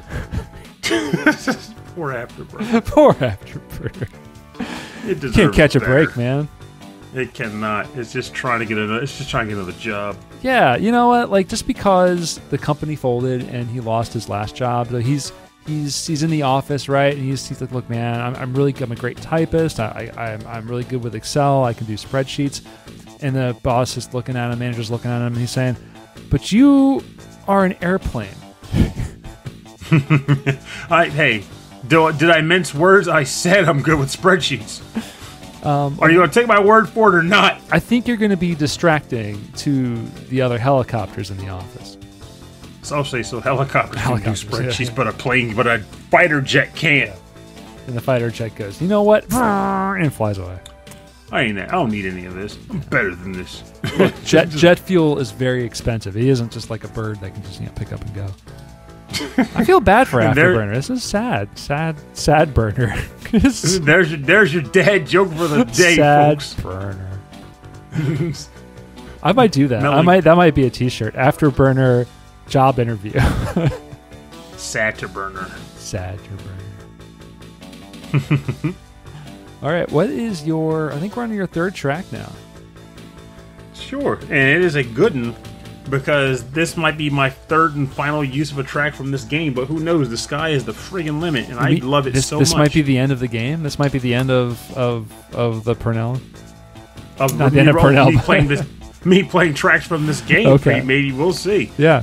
Poor Afterburner. Poor Afterburner. It deserves Can't catch a better. break, man. It cannot. It's just trying to get another job. Yeah, you know what? Like just because the company folded and he lost his last job, so he's in the office, right? And he's like, look, man, I'm a great typist. I'm really good with Excel. I can do spreadsheets. And the boss is looking at him, manager's looking at him, and he's saying, but you are an airplane. Hey, did I mince words? I said I'm good with spreadsheets. Are you going to take my word for it or not? I think you're going to be distracting to the other helicopters in the office. So helicopters can do spreadsheets, yeah. But a fighter jet can't. And the fighter jet goes, you know what? And flies away. I don't need any of this. I'm better than this. Look, jet fuel is very expensive. He isn't just like a bird that can just pick up and go. I feel bad for Afterburner. This is sad burner. there's your dad joke for the day, sad folks. Burner. I might do that. That might be a T-shirt. Afterburner job interview. Satterburner. All right, what is your? I think we're on your third track now. Sure, and it is a good one. Because this might be my third and final use of a track from this game, but who knows? The sky is the friggin' limit, and I love it so much. This might be the end of the game. This might be the end of the Purnell. Not the end of Purnell. Me playing tracks from this game. Okay. Maybe we'll see. Yeah.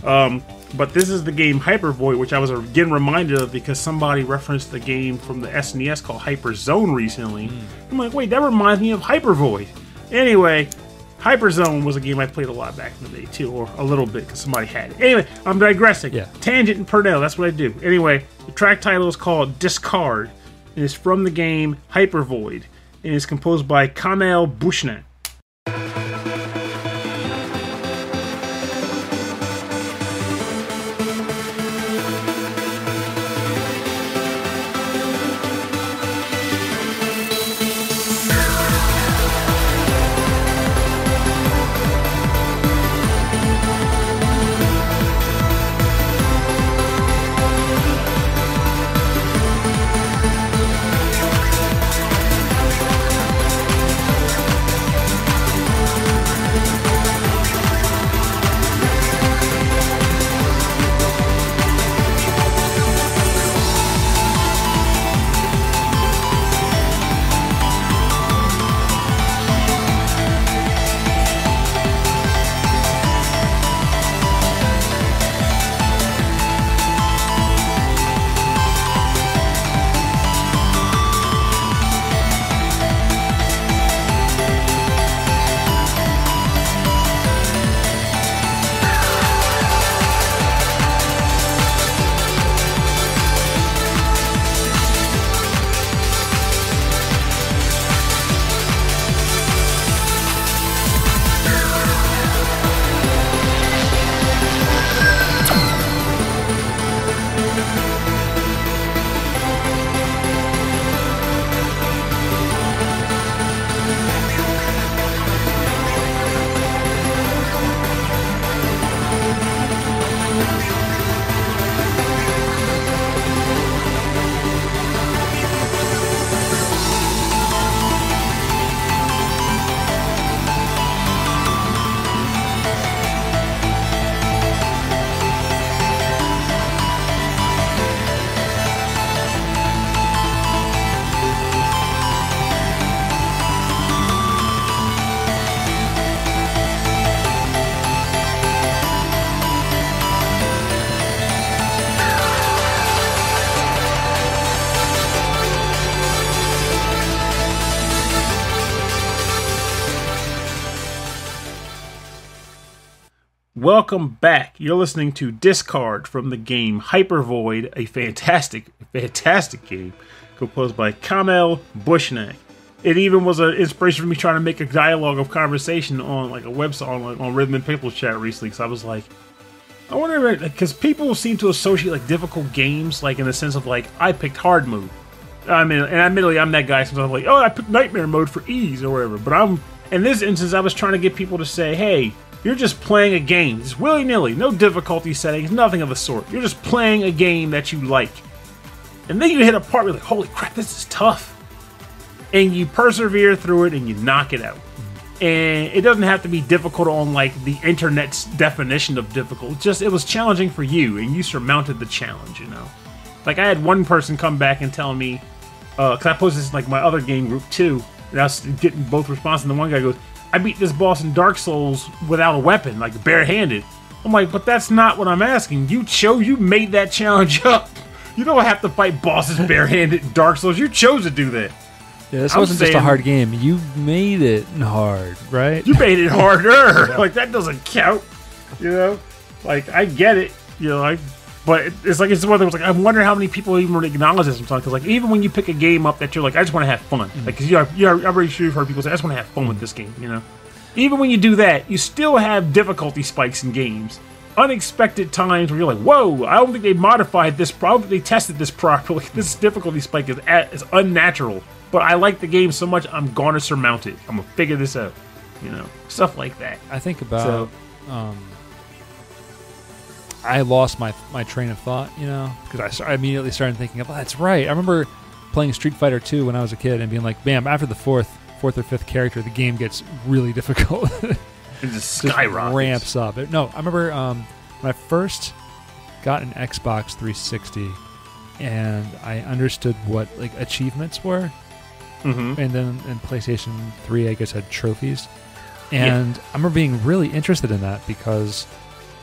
But this is the game Hypervoid, which I was again reminded of because somebody referenced the game from the SNES called Hyperzone recently. I'm like, wait, that reminds me of Hypervoid. Anyway. Hyperzone was a game I played a lot back in the day, too, or a little bit, because somebody had it. Anyway, I'm digressing. Yeah. Tangent and Purnell, that's what I do. Anyway, the track title is called Discard, and it's from the game Hypervoid, and it's composed by Kamel Bushnaq. welcome back. You're listening to Discard from the game Hypervoid, a fantastic game composed by Kamel, Bushnaq. It even was an inspiration for me trying to make a dialogue of conversation on like a website on Rhythm and People's chat recently. So I was like, I wonder, because people seem to associate like difficult games, like in the sense of like, I picked hard mode. I mean, and admittedly, I'm that guy. Sometimes I'm like, oh, I picked nightmare mode for ease or whatever. But in this instance, I was trying to get people to say, hey, you're just playing a game, just willy-nilly, no difficulty settings, nothing of the sort. You're just playing a game that you like. And then you hit a part where you're like, holy crap, this is tough. And you persevere through it and you knock it out. And it doesn't have to be difficult on like the internet's definition of difficult. It was challenging for you, and you surmounted the challenge, you know. Like I had one person come back and tell me, because I posted this in like my other game group too, and I was getting both responses, and the one guy goes, I beat this boss in Dark Souls without a weapon, like barehanded. I'm like, but that's not what I'm asking. You made that challenge up. You don't have to fight bosses barehanded in Dark Souls. You chose to do that. Yeah, this wasn't just a hard game. You made it hard, right? You made it harder. Yeah. Like, that doesn't count. You know? Like, I get it. You know, but it's one of those, like, I wonder how many people even acknowledge this sometimes. Because, like, even when you pick a game up that you're like, I just want to have fun. Mm-hmm. Like, because I'm pretty sure you've heard people say, I just want to have fun with this game, you know? Even when you do that, you still have difficulty spikes in games. Unexpected times where you're like, whoa, I don't think they modified this. I don't think they tested this properly. This difficulty spike is unnatural. But I like the game so much, I'm going to surmount it. I'm going to figure this out. You know, stuff like that. I think about... I lost my train of thought, you know, because I immediately started thinking, oh, that's right. I remember playing Street Fighter 2 when I was a kid and being like, bam, after the fourth or fifth character, the game gets really difficult. It just skyrockets. Ramps up. No, I remember when I first got an Xbox 360 and I understood what like achievements were. Mm-hmm. And then in PlayStation 3, I guess, had trophies. And I remember being really interested in that because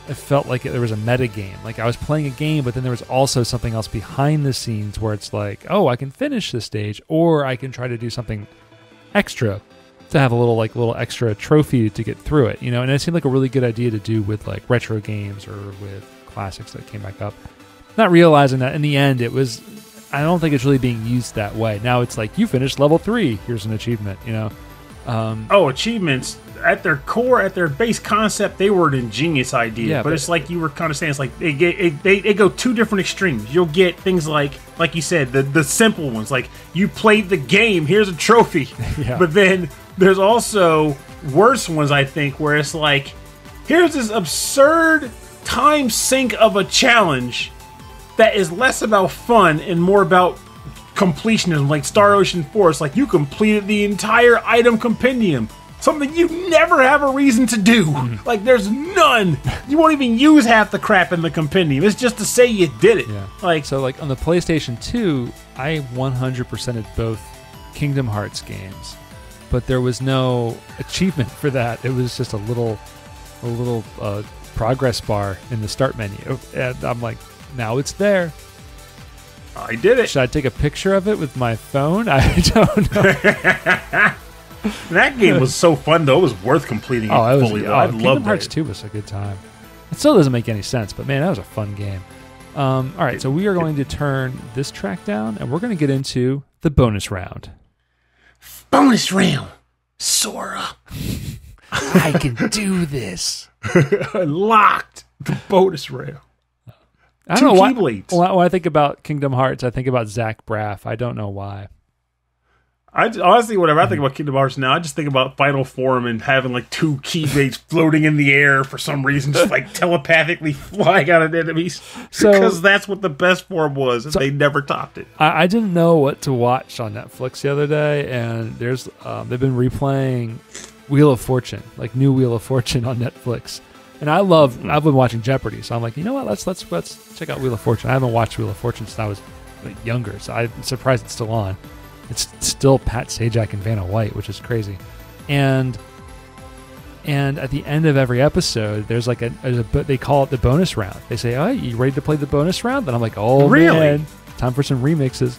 it felt like there was a meta game. Like I was playing a game, but then there was also something else behind the scenes where it's like, oh, I can finish this stage, or I can try to do something extra to have a little extra trophy to get through it, you know. And it seemed like a really good idea to do with like retro games or with classics that came back up. Not realizing that in the end it was, I don't think it's really being used that way. Now it's like, you finished level 3, here's an achievement, you know. Achievements at their core, at their base concept, they were an ingenious idea. Yeah, but it's like you were kind of saying, it's like they go two different extremes. You'll get things like you said, the simple ones, like you played the game, here's a trophy. Yeah. But then there's also worse ones, I think, where it's like, here's this absurd time sink of a challenge that is less about fun and more about completionism, like Star Ocean Force. Like, you completed the entire item compendium, something you never have a reason to do. Like, there's none. You won't even use half the crap in the compendium. It's just to say you did it. Yeah. Like, so like on the PlayStation 2, I 100%ed both Kingdom Hearts games, but there was no achievement for that. It was just a little progress bar in the start menu, and I'm like, now it's there. I did it. Should I take a picture of it with my phone? I don't know. That game was so fun, though. It was worth completing it fully. I loved it. Kingdom Hearts 2 was a good time. It still doesn't make any sense, but man, that was a fun game. All right, so we are going to turn this track down, and we're going to get into the bonus round. Bonus round. Sora. I can do this. Locked. The bonus round. I don't know why. When I think about Kingdom Hearts, I think about Zach Braff. I don't know why. Honestly, whenever I think about Kingdom Hearts now, I just think about Final Form and having like two keyblades floating in the air for some reason, just like telepathically flying out at enemies. Because that's what the best form was, and they never topped it. I didn't know what to watch on Netflix the other day, and there's they've been replaying Wheel of Fortune, like new Wheel of Fortune on Netflix. And I've been watching Jeopardy, so I'm like, you know what? Let's check out Wheel of Fortune. I haven't watched Wheel of Fortune since I was younger, so I'm surprised it's still on. It's still Pat Sajak and Vanna White, which is crazy. And at the end of every episode, there's like they call it the bonus round. They say, "Oh, you ready to play the bonus round?" And I'm like, "Oh, really? Man, time for some remixes."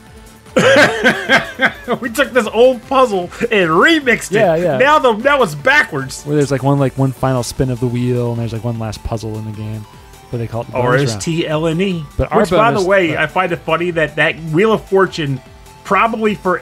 We took this old puzzle and remixed it. Yeah. Now it's backwards. Where there's like one final spin of the wheel, and there's like one last puzzle in the game. But they call it the bonus round. RSTLNE. But which, by the way, I find it funny that Wheel of Fortune, probably for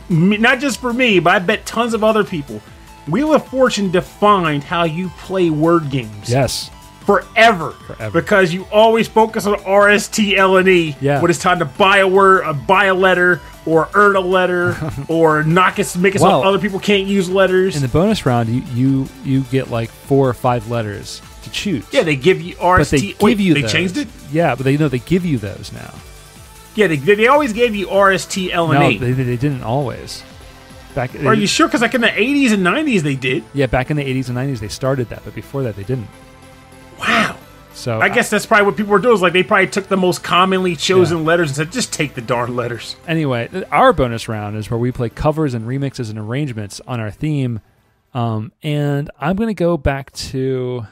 me, not just for me, but I bet tons of other people, Wheel of Fortune defined how you play word games. Yes. Forever. Because you always focus on RSTLNE when it's time to buy a word, buy a letter, or earn a letter, or make it so other people can't use letters. In the bonus round, you get like 4 or 5 letters to choose. Yeah, they give you RST. They changed it? Yeah, but they give you those now. Yeah, they always gave you RSTLNE. No, they didn't always. Are you sure? Because like in the 80s and 90s they did. Yeah, back in the 80s and 90s they started that, but before that they didn't. Wow. So I guess that's probably what people were doing. Is like they probably took the most commonly chosen letters and said, just take the darn letters. Anyway, our bonus round is where we play covers and remixes and arrangements on our theme. And I'm going to go back to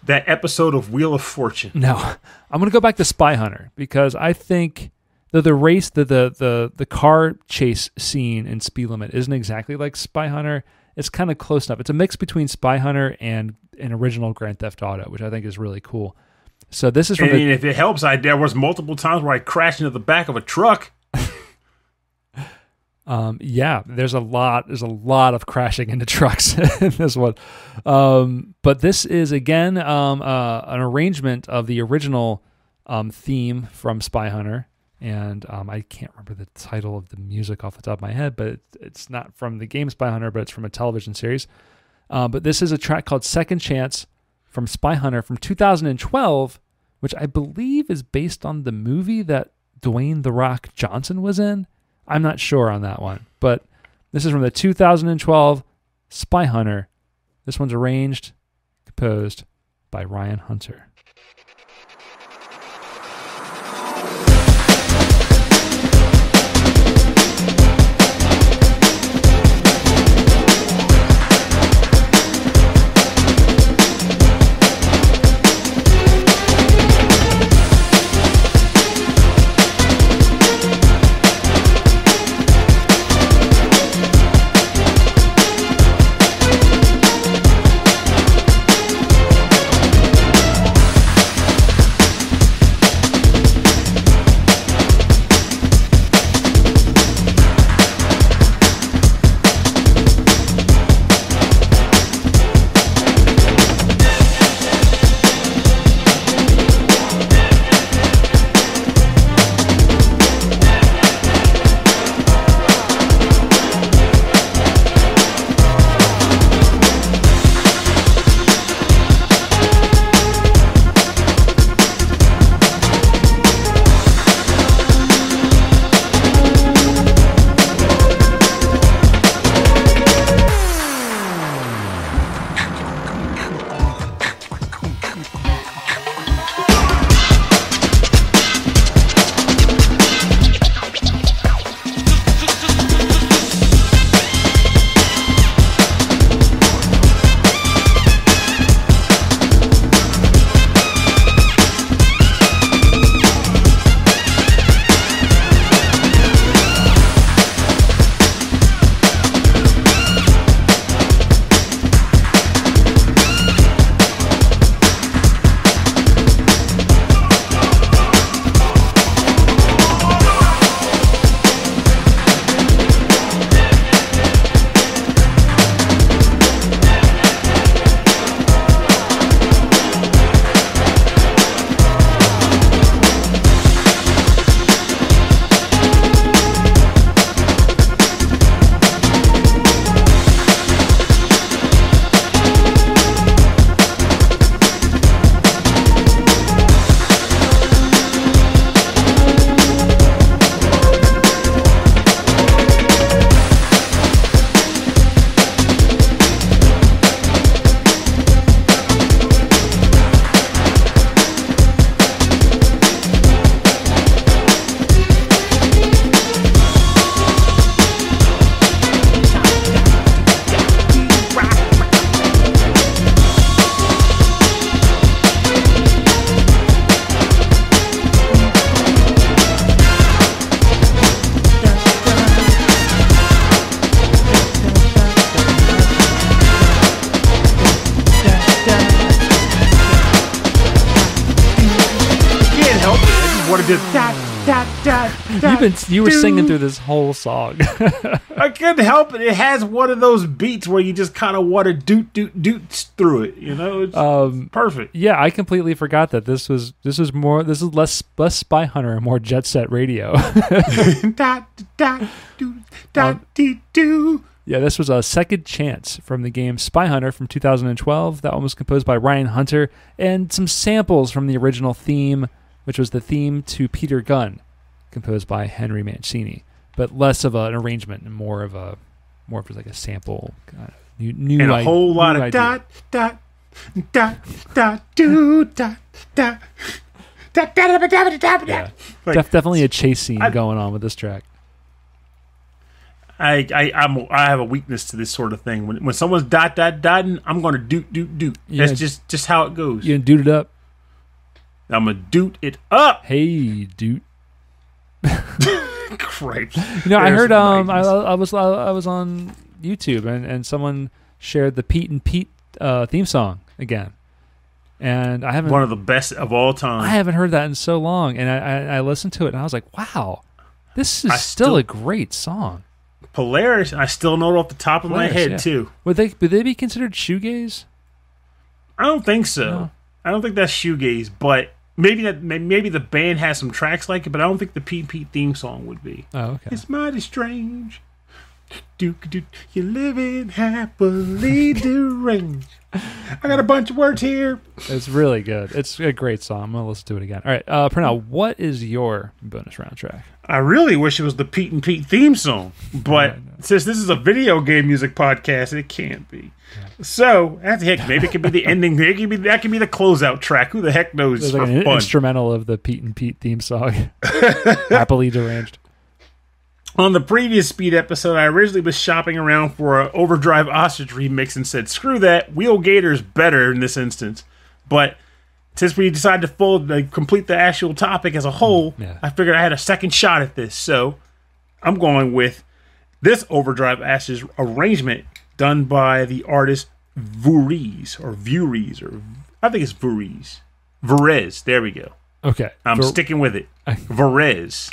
that episode of Wheel of Fortune. No, I'm going to go back to Spy Hunter because I think that the race, the car chase scene in Speed Limit isn't exactly like Spy Hunter. It's kind of close enough. It's a mix between Spy Hunter and an original Grand Theft Auto, which I think is really cool. So this is from. If it helps, there was multiple times where I crashed into the back of a truck. Yeah, there's a lot of crashing into trucks in this one. But this is again an arrangement of the original theme from Spy Hunter. And I can't remember the title of the music off the top of my head, but it's not from the game Spy Hunter, but it's from a television series. But this is a track called Second Chance from Spy Hunter from 2012, which I believe is based on the movie that Dwayne "The Rock" Johnson was in. I'm not sure on that one, but this is from the 2012 Spy Hunter. This one's arranged, composed by Ryan Hunter. just You were singing through this whole song. I couldn't help it. It has one of those beats where you just kind of want to doot through it. You know, it's perfect. Yeah, I completely forgot that this is less Spy Hunter and more Jet Set Radio. Yeah, this was a Second Chance from the game Spy Hunter from 2012. That one was composed by Ryan Hunter, and some samples from the original theme, which was the theme to Peter Gunn, composed by Henry Mancini, but less of an arrangement and more of just like a sample kind of new and a whole lot of idea. dot do dot. Yeah. Definitely a chase scene going on with this track. I have a weakness to this sort of thing. When someone's dotting, I'm going to doot. Yeah. That's just how it goes. You gonna doot it up? I'm going to doot it up. Hey, doot. Great. You know, I heard I was on YouTube and someone shared the Pete and Pete theme song again. And I haven't, one of the best of all time. I haven't heard that in so long, and I listened to it and I was like, wow, this is still a great song. Polaris, I still know it off the top of my head too. Would they be considered shoegaze? I don't think so. No. I don't think that's shoegaze, but maybe the band has some tracks like it, but I don't think the Pete theme song would be. Oh, okay. It's mighty strange. You're living happily deranged. I got a bunch of words here. It's really good. It's a great song. I'm gonna listen to it again. All right, Pernell, what is your bonus round track? I really wish it was the Pete and Pete theme song, but since this is a video game music podcast, it can't be. Yeah. So, heck, maybe it could be the ending. That could be the closeout track. Who the heck knows? It's like an instrumental of the Pete and Pete theme song. Happily deranged. On the previous Speed episode, I originally was shopping around for an Overdrive Ostrich remix and said, screw that, Wheel Gator's better in this instance. But since we decided to complete the actual topic as a whole, I figured I had a second shot at this. So I'm going with this Overdrive Ostrich arrangement done by the artist Vurez, or I think it's Vurez. Vurez, there we go. Okay. I'm sticking with it. Vurez.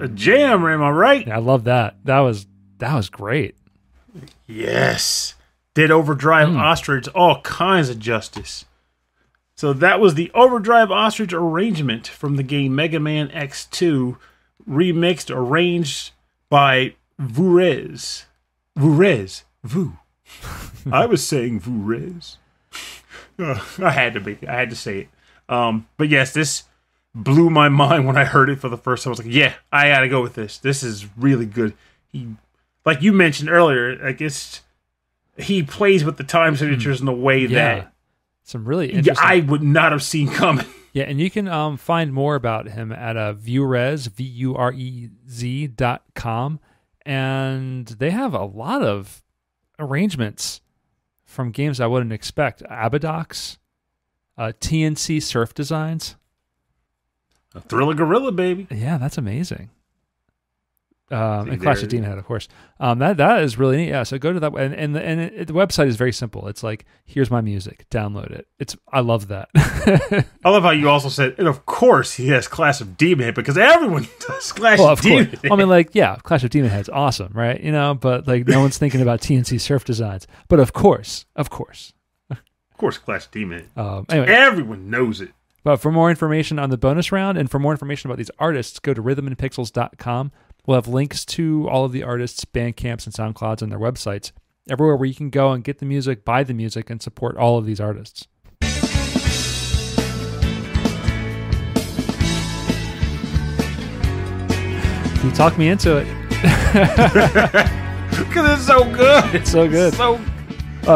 a jam, am I right? Yeah, I love that. That was great. Yes. Did Overdrive Ostrich all kinds of justice. So that was the Overdrive Ostrich arrangement from the game Mega Man X2, remixed, arranged by Vurez. Vu. I was saying Vurez. I had to say it. But yes, this blew my mind when I heard it for the first time. I was like, yeah, I gotta go with this. This is really good. He, like you mentioned earlier, I guess he plays with the time signatures in a way that some really interesting. I would not have seen coming. Yeah, and you can find more about him at Vurez, VUREZ.com, and they have a lot of arrangements from games I wouldn't expect. Abadox, TNC Surf Designs. A Thriller Gorilla, baby. Yeah, that's amazing. And Clash of Demon Head, of course. That is really neat. Yeah, so go to that, and the website is very simple. It's like, here's my music, download it. I love that. I love how you also said, and of course he has Clash of Demon Head, because everyone does Clash of Demon Head. I mean, like, yeah, Clash of Demon Head's awesome, right? You know, but like no one's thinking about TNC Surf Designs. But of course. Of course, Clash of Demon Head. Anyway, everyone knows it. But for more information on the bonus round and for more information about these artists, go to rhythmandpixels.com. We'll have links to all of the artists' Bandcamps and SoundClouds and their websites, everywhere where you can go and get the music, buy the music, and support all of these artists. You talked me into it. Because it's so good. It's so good.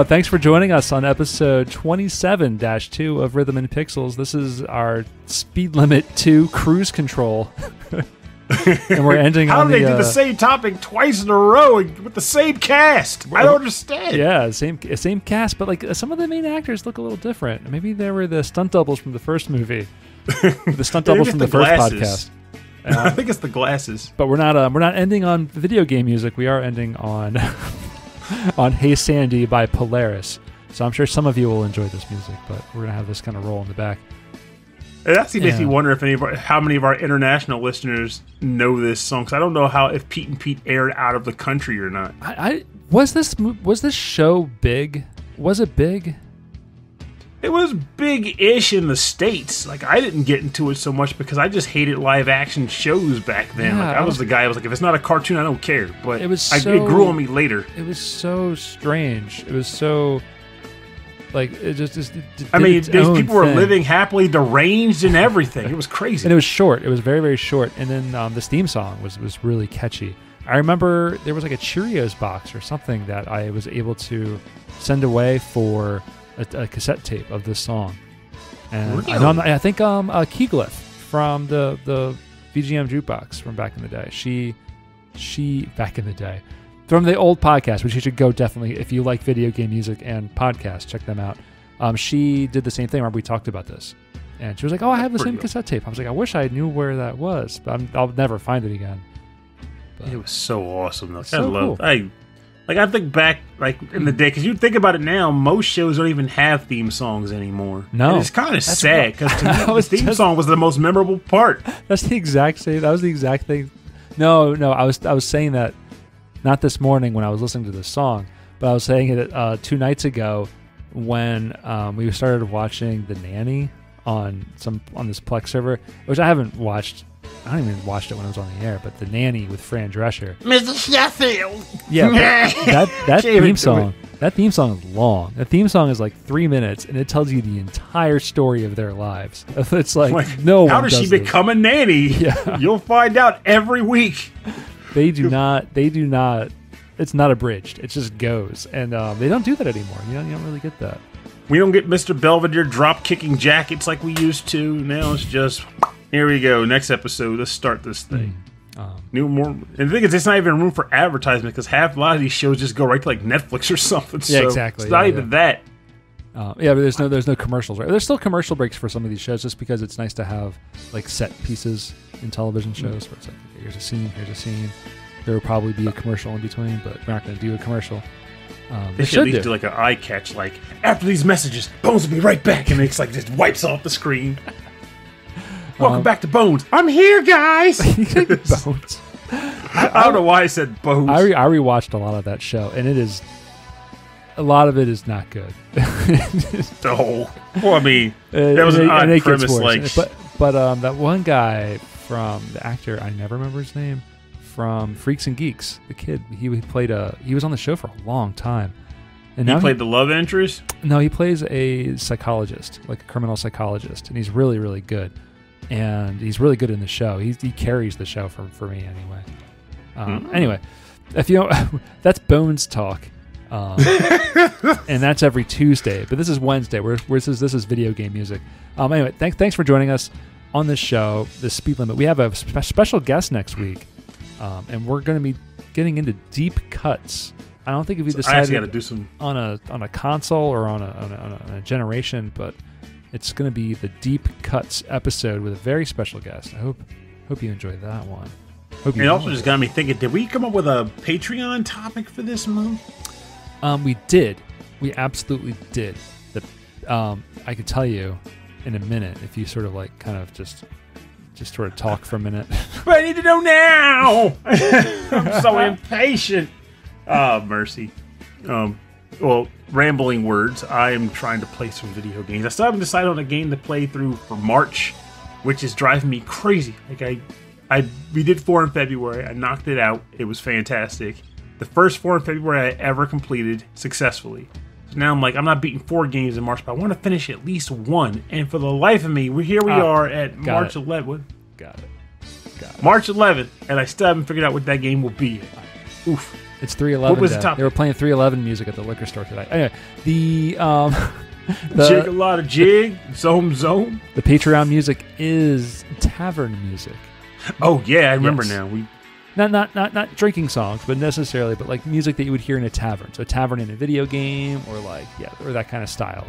Thanks for joining us on episode 27-2 of Rhythm and Pixels. This is our Speed Limit 2 Cruise Control. And we're ending How on do they do the same topic twice in a row with the same cast? I don't understand. Yeah, same cast, but like some of the main actors look a little different. Maybe they were the stunt doubles from the first movie, the stunt doubles from the first podcast. I think it's the glasses. But we're not ending on video game music. We are ending on on Hey Sandy by Polaris. So I'm sure some of you will enjoy this music, but we're gonna have this kind of roll in the back. It actually makes me wonder how many of our international listeners know this song. Because I don't know if Pete and Pete aired out of the country or not. Was this show big? Was it big? It was big-ish in the States. Like, I didn't get into it so much because I just hated live-action shows back then. Yeah, like, I was the guy. I was like, if it's not a cartoon, I don't care. But it grew on me later. It was so strange. It was so. Like, it just I mean, these people were living happily deranged and everything. It was crazy. And it was short. It was very, very short. And then this theme song was really catchy. I remember there was like a Cheerios box or something that I was able to send away for a cassette tape of this song. And really? I think Keyglyph from the VGM jukebox from back in the day. She back in the day. From the old podcast, which you should go definitely, if you like video game music and podcasts, check them out. She did the same thing. Remember, we talked about this. And she was like, oh, I have the same cassette tape. I was like, I wish I knew where that was, but I'll never find it again. But it was so awesome, though. Cool. I think back, like, in the day, because you think about it now, most shows don't even have theme songs anymore. No. And it's kind of sad, because to me, the theme song was the most memorable part. That's the exact same. That was the exact thing. No, I was saying that not this morning when I was listening to this song, but I was saying it 2 nights ago when we started watching The Nanny on this Plex server, which I haven't watched. I don't even watched it when it was on the air, but The Nanny with Fran Drescher. Mr. Sheffield. Yeah, that theme song. That theme song is long. That theme song is like 3 minutes, and it tells you the entire story of their lives. It's like no. How does she become a nanny? Yeah. You'll find out every week. They do not. It's not abridged. It just goes, and they don't do that anymore. You don't really get that. We don't get Mr. Belvedere drop kicking jackets like we used to. Now it's just here we go. Next episode. Let's start this thing. New more. And the thing is, it's not even room for advertisement because a lot of these shows just go right to like Netflix or something. Yeah, so exactly. It's not even that. But there's no commercials. Right? There's still commercial breaks for some of these shows, just because it's nice to have like set pieces in television shows where it's like, okay, here's a scene. There will probably be a commercial in between, but we're not going to do a commercial. They should at least do like an eye catch, like after these messages, Bones will be right back, and it's like just wipes off the screen. Welcome back to Bones. I'm here, guys. Bones. I don't know why I said Bones. I rewatched a lot of that show, and a lot of it is not good. Well, I mean, that was an odd premise. But that one guy from the actor, I never remember his name, from Freaks and Geeks, the kid, he was on the show for a long time. And he played the love interest? No, he plays a psychologist, like a criminal psychologist, and he's really, really good. And he's really good in the show. He carries the show for me anyway. Anyway, if you know, that's Bones Talk. And that's every Tuesday, but this is Wednesday. This is video game music. Anyway, thanks for joining us on this show, the Speed Limit. We have a special guest next week, and we're going to be getting into deep cuts. I don't think if we decided I actually got to do some on a console or on a generation, but it's going to be the Deep Cuts episode with a very special guest. I hope you enjoy that one. It also just got me thinking, did we come up with a Patreon topic for this month? We did. We absolutely did. I could tell you in a minute if you sort of like kind of just sort of talk for a minute. But I need to know now. I'm so impatient. Mercy. Well, rambling words. I am trying to play some video games. I still haven't decided on a game to play through for March, which is driving me crazy. Like we did 4 in February. I knocked it out. It was fantastic. The first 4 in February I ever completed successfly. So now I'm like, I'm not beating 4 games in March, but I want to finish at least 1. And for the life of me, we are at March 11th. Got it. March 11th, and I still haven't figured out what that game will be. Oof. It's 311. What was the top? They were playing 311 music at the liquor store today. Anyway, the jig a lot of jig, zone. The Patreon music is tavern music. Oh yeah, I remember now. Not drinking songs, but like music that you would hear in a tavern. So a tavern in a video game, or or that kind of style,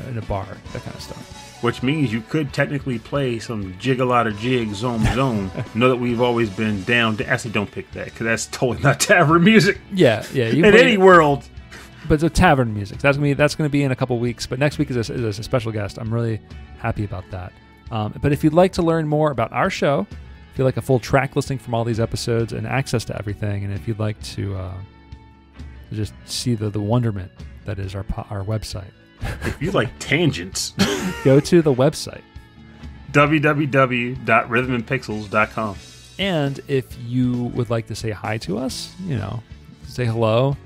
in a bar, that kind of stuff. Which means you could technically play some jig a lot of jig, zone. Know that we've always been down. Actually, don't pick that because that's totally not tavern music. Yeah. In any world. But it's a tavern music. That's gonna be in a couple weeks. But next week is a special guest. I'm really happy about that. But if you'd like to learn more about our show, if you'd like a full track listing from all these episodes and access to everything, and if you'd like to just see the wonderment that is our website. If you like tangents, go to the website www.rhythmandpixels.com. And if you would like to say hi to us, say hello,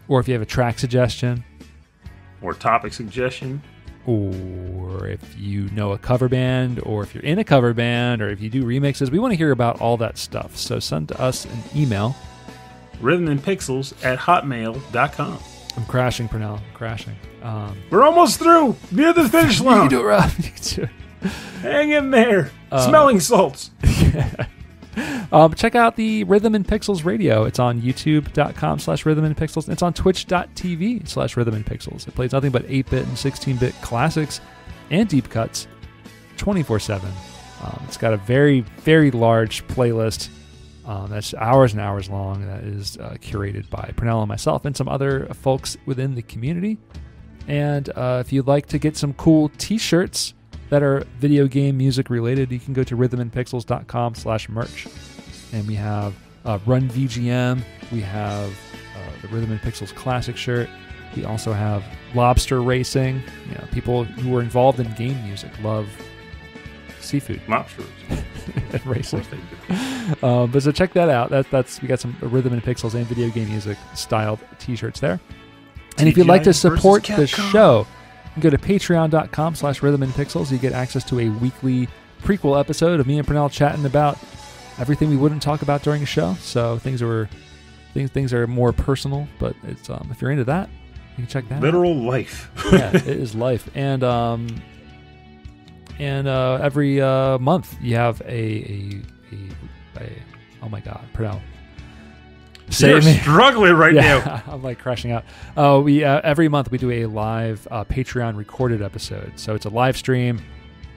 or if you have a track suggestion or topic suggestion, or if you know a cover band, or if you're in a cover band, or if you do remixes, we want to hear about all that stuff. So send us an email, rhythmandpixels@hotmail.com. I'm crashing, Pernell. I'm crashing. We're almost through. Near the finish line. You can do it, Rob. You can do it. Hang in there. Smelling salts. Yeah. Check out the Rhythm and Pixels radio. It's on youtube.com/rhythmandpixels. It's on twitch.tv/rhythmandpixels. It plays nothing but 8-bit and 16-bit classics and deep cuts 24/7. It's got a very, very large playlist that's hours and hours long, that is curated by Pernell and myself and some other folks within the community. And if you'd like to get some cool t-shirts that are video game music related, you can go to rhythmandpixels.com/merch. And we have Run VGM. We have the Rhythm and Pixels classic shirt. We also have lobster racing. People who are involved in game music love seafood. Lobsters. And racing. But so check that out. We got some Rhythm and Pixels and video game music styled t-shirts there. And if you'd like to support the show, you can go to patreon.com/rhythmandpixels. You get access to a weekly prequel episode of me and Pernell chatting about everything we wouldn't talk about during a show. So things are more personal, but it's if you're into that, you can check that Literal out. life. Yeah, it is life. And every month you have a oh my God, Pernell. You're struggling right now. I'm like crashing out. We every month we do a live Patreon recorded episode. So it's a live stream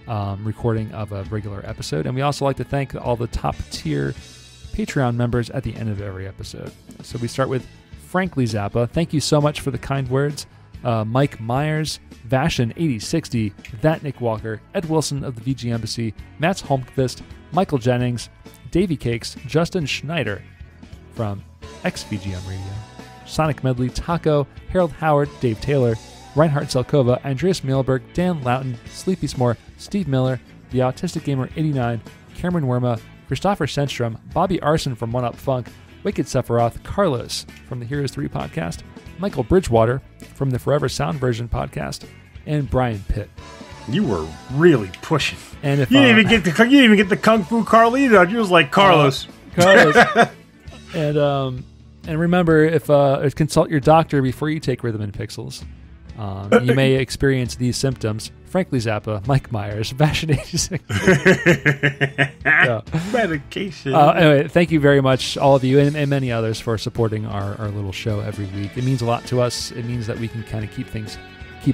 recording of a regular episode. And we also like to thank all the top tier Patreon members at the end of every episode. So we start with Frankly Zappa. Thank you so much for the kind words. Mike Myers, Vashin8060, That Nick Walker, Ed Wilson of the VG Embassy, Mats Holmqvist, Michael Jennings, Davy Cakes, Justin Schneider from XVGM Radio, Sonic Medley, Taco, Harold Howard, Dave Taylor, Reinhard Selkova, Andreas Mielberg, Dan Loughton, Sleepy S'more, Steve Miller, The Autistic Gamer 89, Cameron Werma, Christopher Senstrom, Bobby Arson from One Up Funk, Wicked Sephiroth, Carlos from the Heroes 3 podcast, Michael Bridgewater from the Forever Sound Version podcast, and Brian Pitt. You were really pushing. And if you didn't even get the Kung Fu Carlito, you was like Carlos. And remember, if consult your doctor before you take Rhythm and Pixels. You may experience these symptoms. Frankly, Zappa, Mike Myers, Vashin86. Medication. Anyway, thank you very much, all of you, and many others, for supporting our little show every week. It means a lot to us. It means that we can kind of keep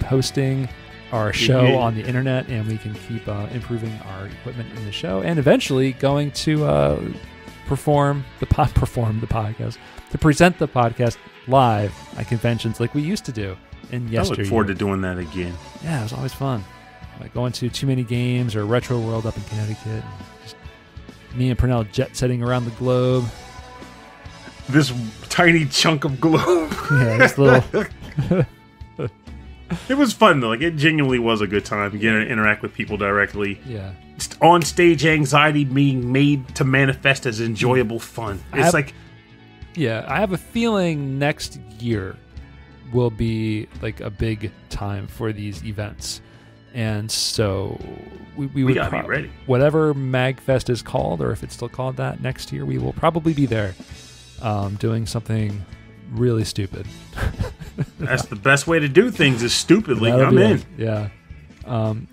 hosting our show on the internet, and we can keep improving our equipment in the show, and eventually going to present the podcast live at conventions like we used to do. I look forward to doing that again. Yeah, it was always fun. Like going to Too Many Games or Retro World up in Connecticut. And just me and Purnell jet-setting around the globe. This tiny chunk of globe. Yeah, this little... It was fun, though. Like, it genuinely was a good time. You get to interact with people directly. Yeah. Just on-stage anxiety being made to manifest as enjoyable fun. It's Yeah, I have a feeling next year will be like a big time for these events, and so we would gotta be ready. Whatever MagFest is called, or if it's still called that, next year we will probably be there, doing something really stupid. That's the best way to do things, is stupidly. I'm in. Yeah.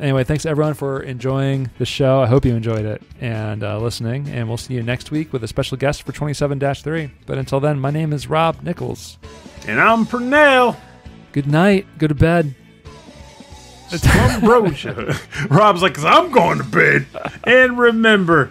Anyway, thanks everyone for enjoying the show. I hope you enjoyed it and listening, and we'll see you next week with a special guest for 27-3. But until then, my name is Rob Nichols. And I'm Purnell. Good night. Go to bed. Ambrosia. Rob's like, 'cause I'm going to bed. And remember,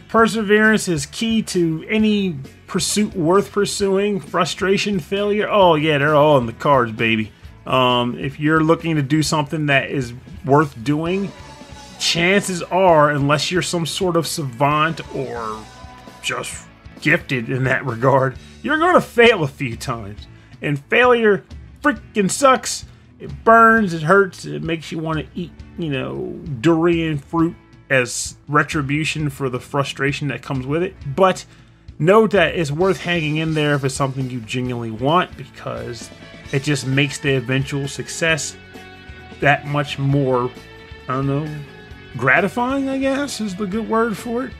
perseverance is key to any pursuit worth pursuing. Frustration, failure. Oh, yeah, they're all in the cards, baby. If you're looking to do something that is worth doing, chances are, unless you're some sort of savant or just gifted in that regard, you're going to fail a few times. And failure freaking sucks. It burns, it hurts, it makes you want to eat, durian fruit as retribution for the frustration that comes with it. But know that it's worth hanging in there if it's something you genuinely want, because it just makes the eventual success that much more, gratifying, I guess, is the good word for it.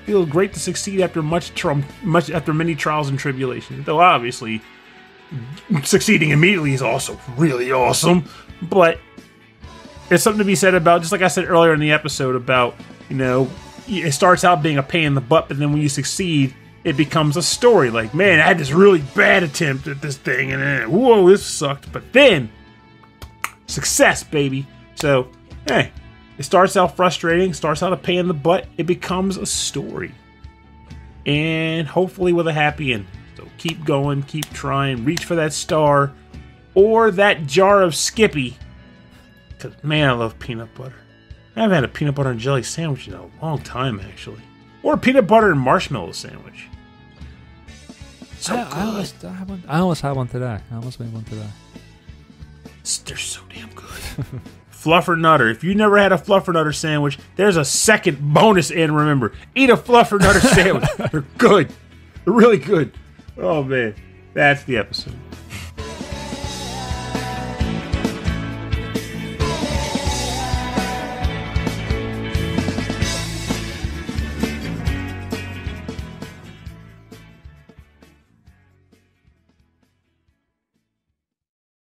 Feels great to succeed after after many trials and tribulations. Though obviously, succeeding immediately is also really awesome. But there's something to be said about, just like I said earlier in the episode, about, it starts out being a pain in the butt, but then when you succeed, it becomes a story. Like, man, I had this really bad attempt at this thing, and then, whoa, this sucked. But then, success, baby. So, hey. It starts out frustrating, starts out a pain in the butt. It becomes a story. And hopefully with a happy ending. So keep going, keep trying, reach for that star or that jar of Skippy. Because, man, I love peanut butter. I haven't had a peanut butter and jelly sandwich in a long time, actually. Or a peanut butter and marshmallow sandwich. So good. I almost had one today. I almost made one today. They're so damn good. Fluffernutter. If you never had a Fluffernutter sandwich, there's a second bonus. And remember, eat a Fluffernutter sandwich. They're good. They're really good. Oh, man. That's the episode.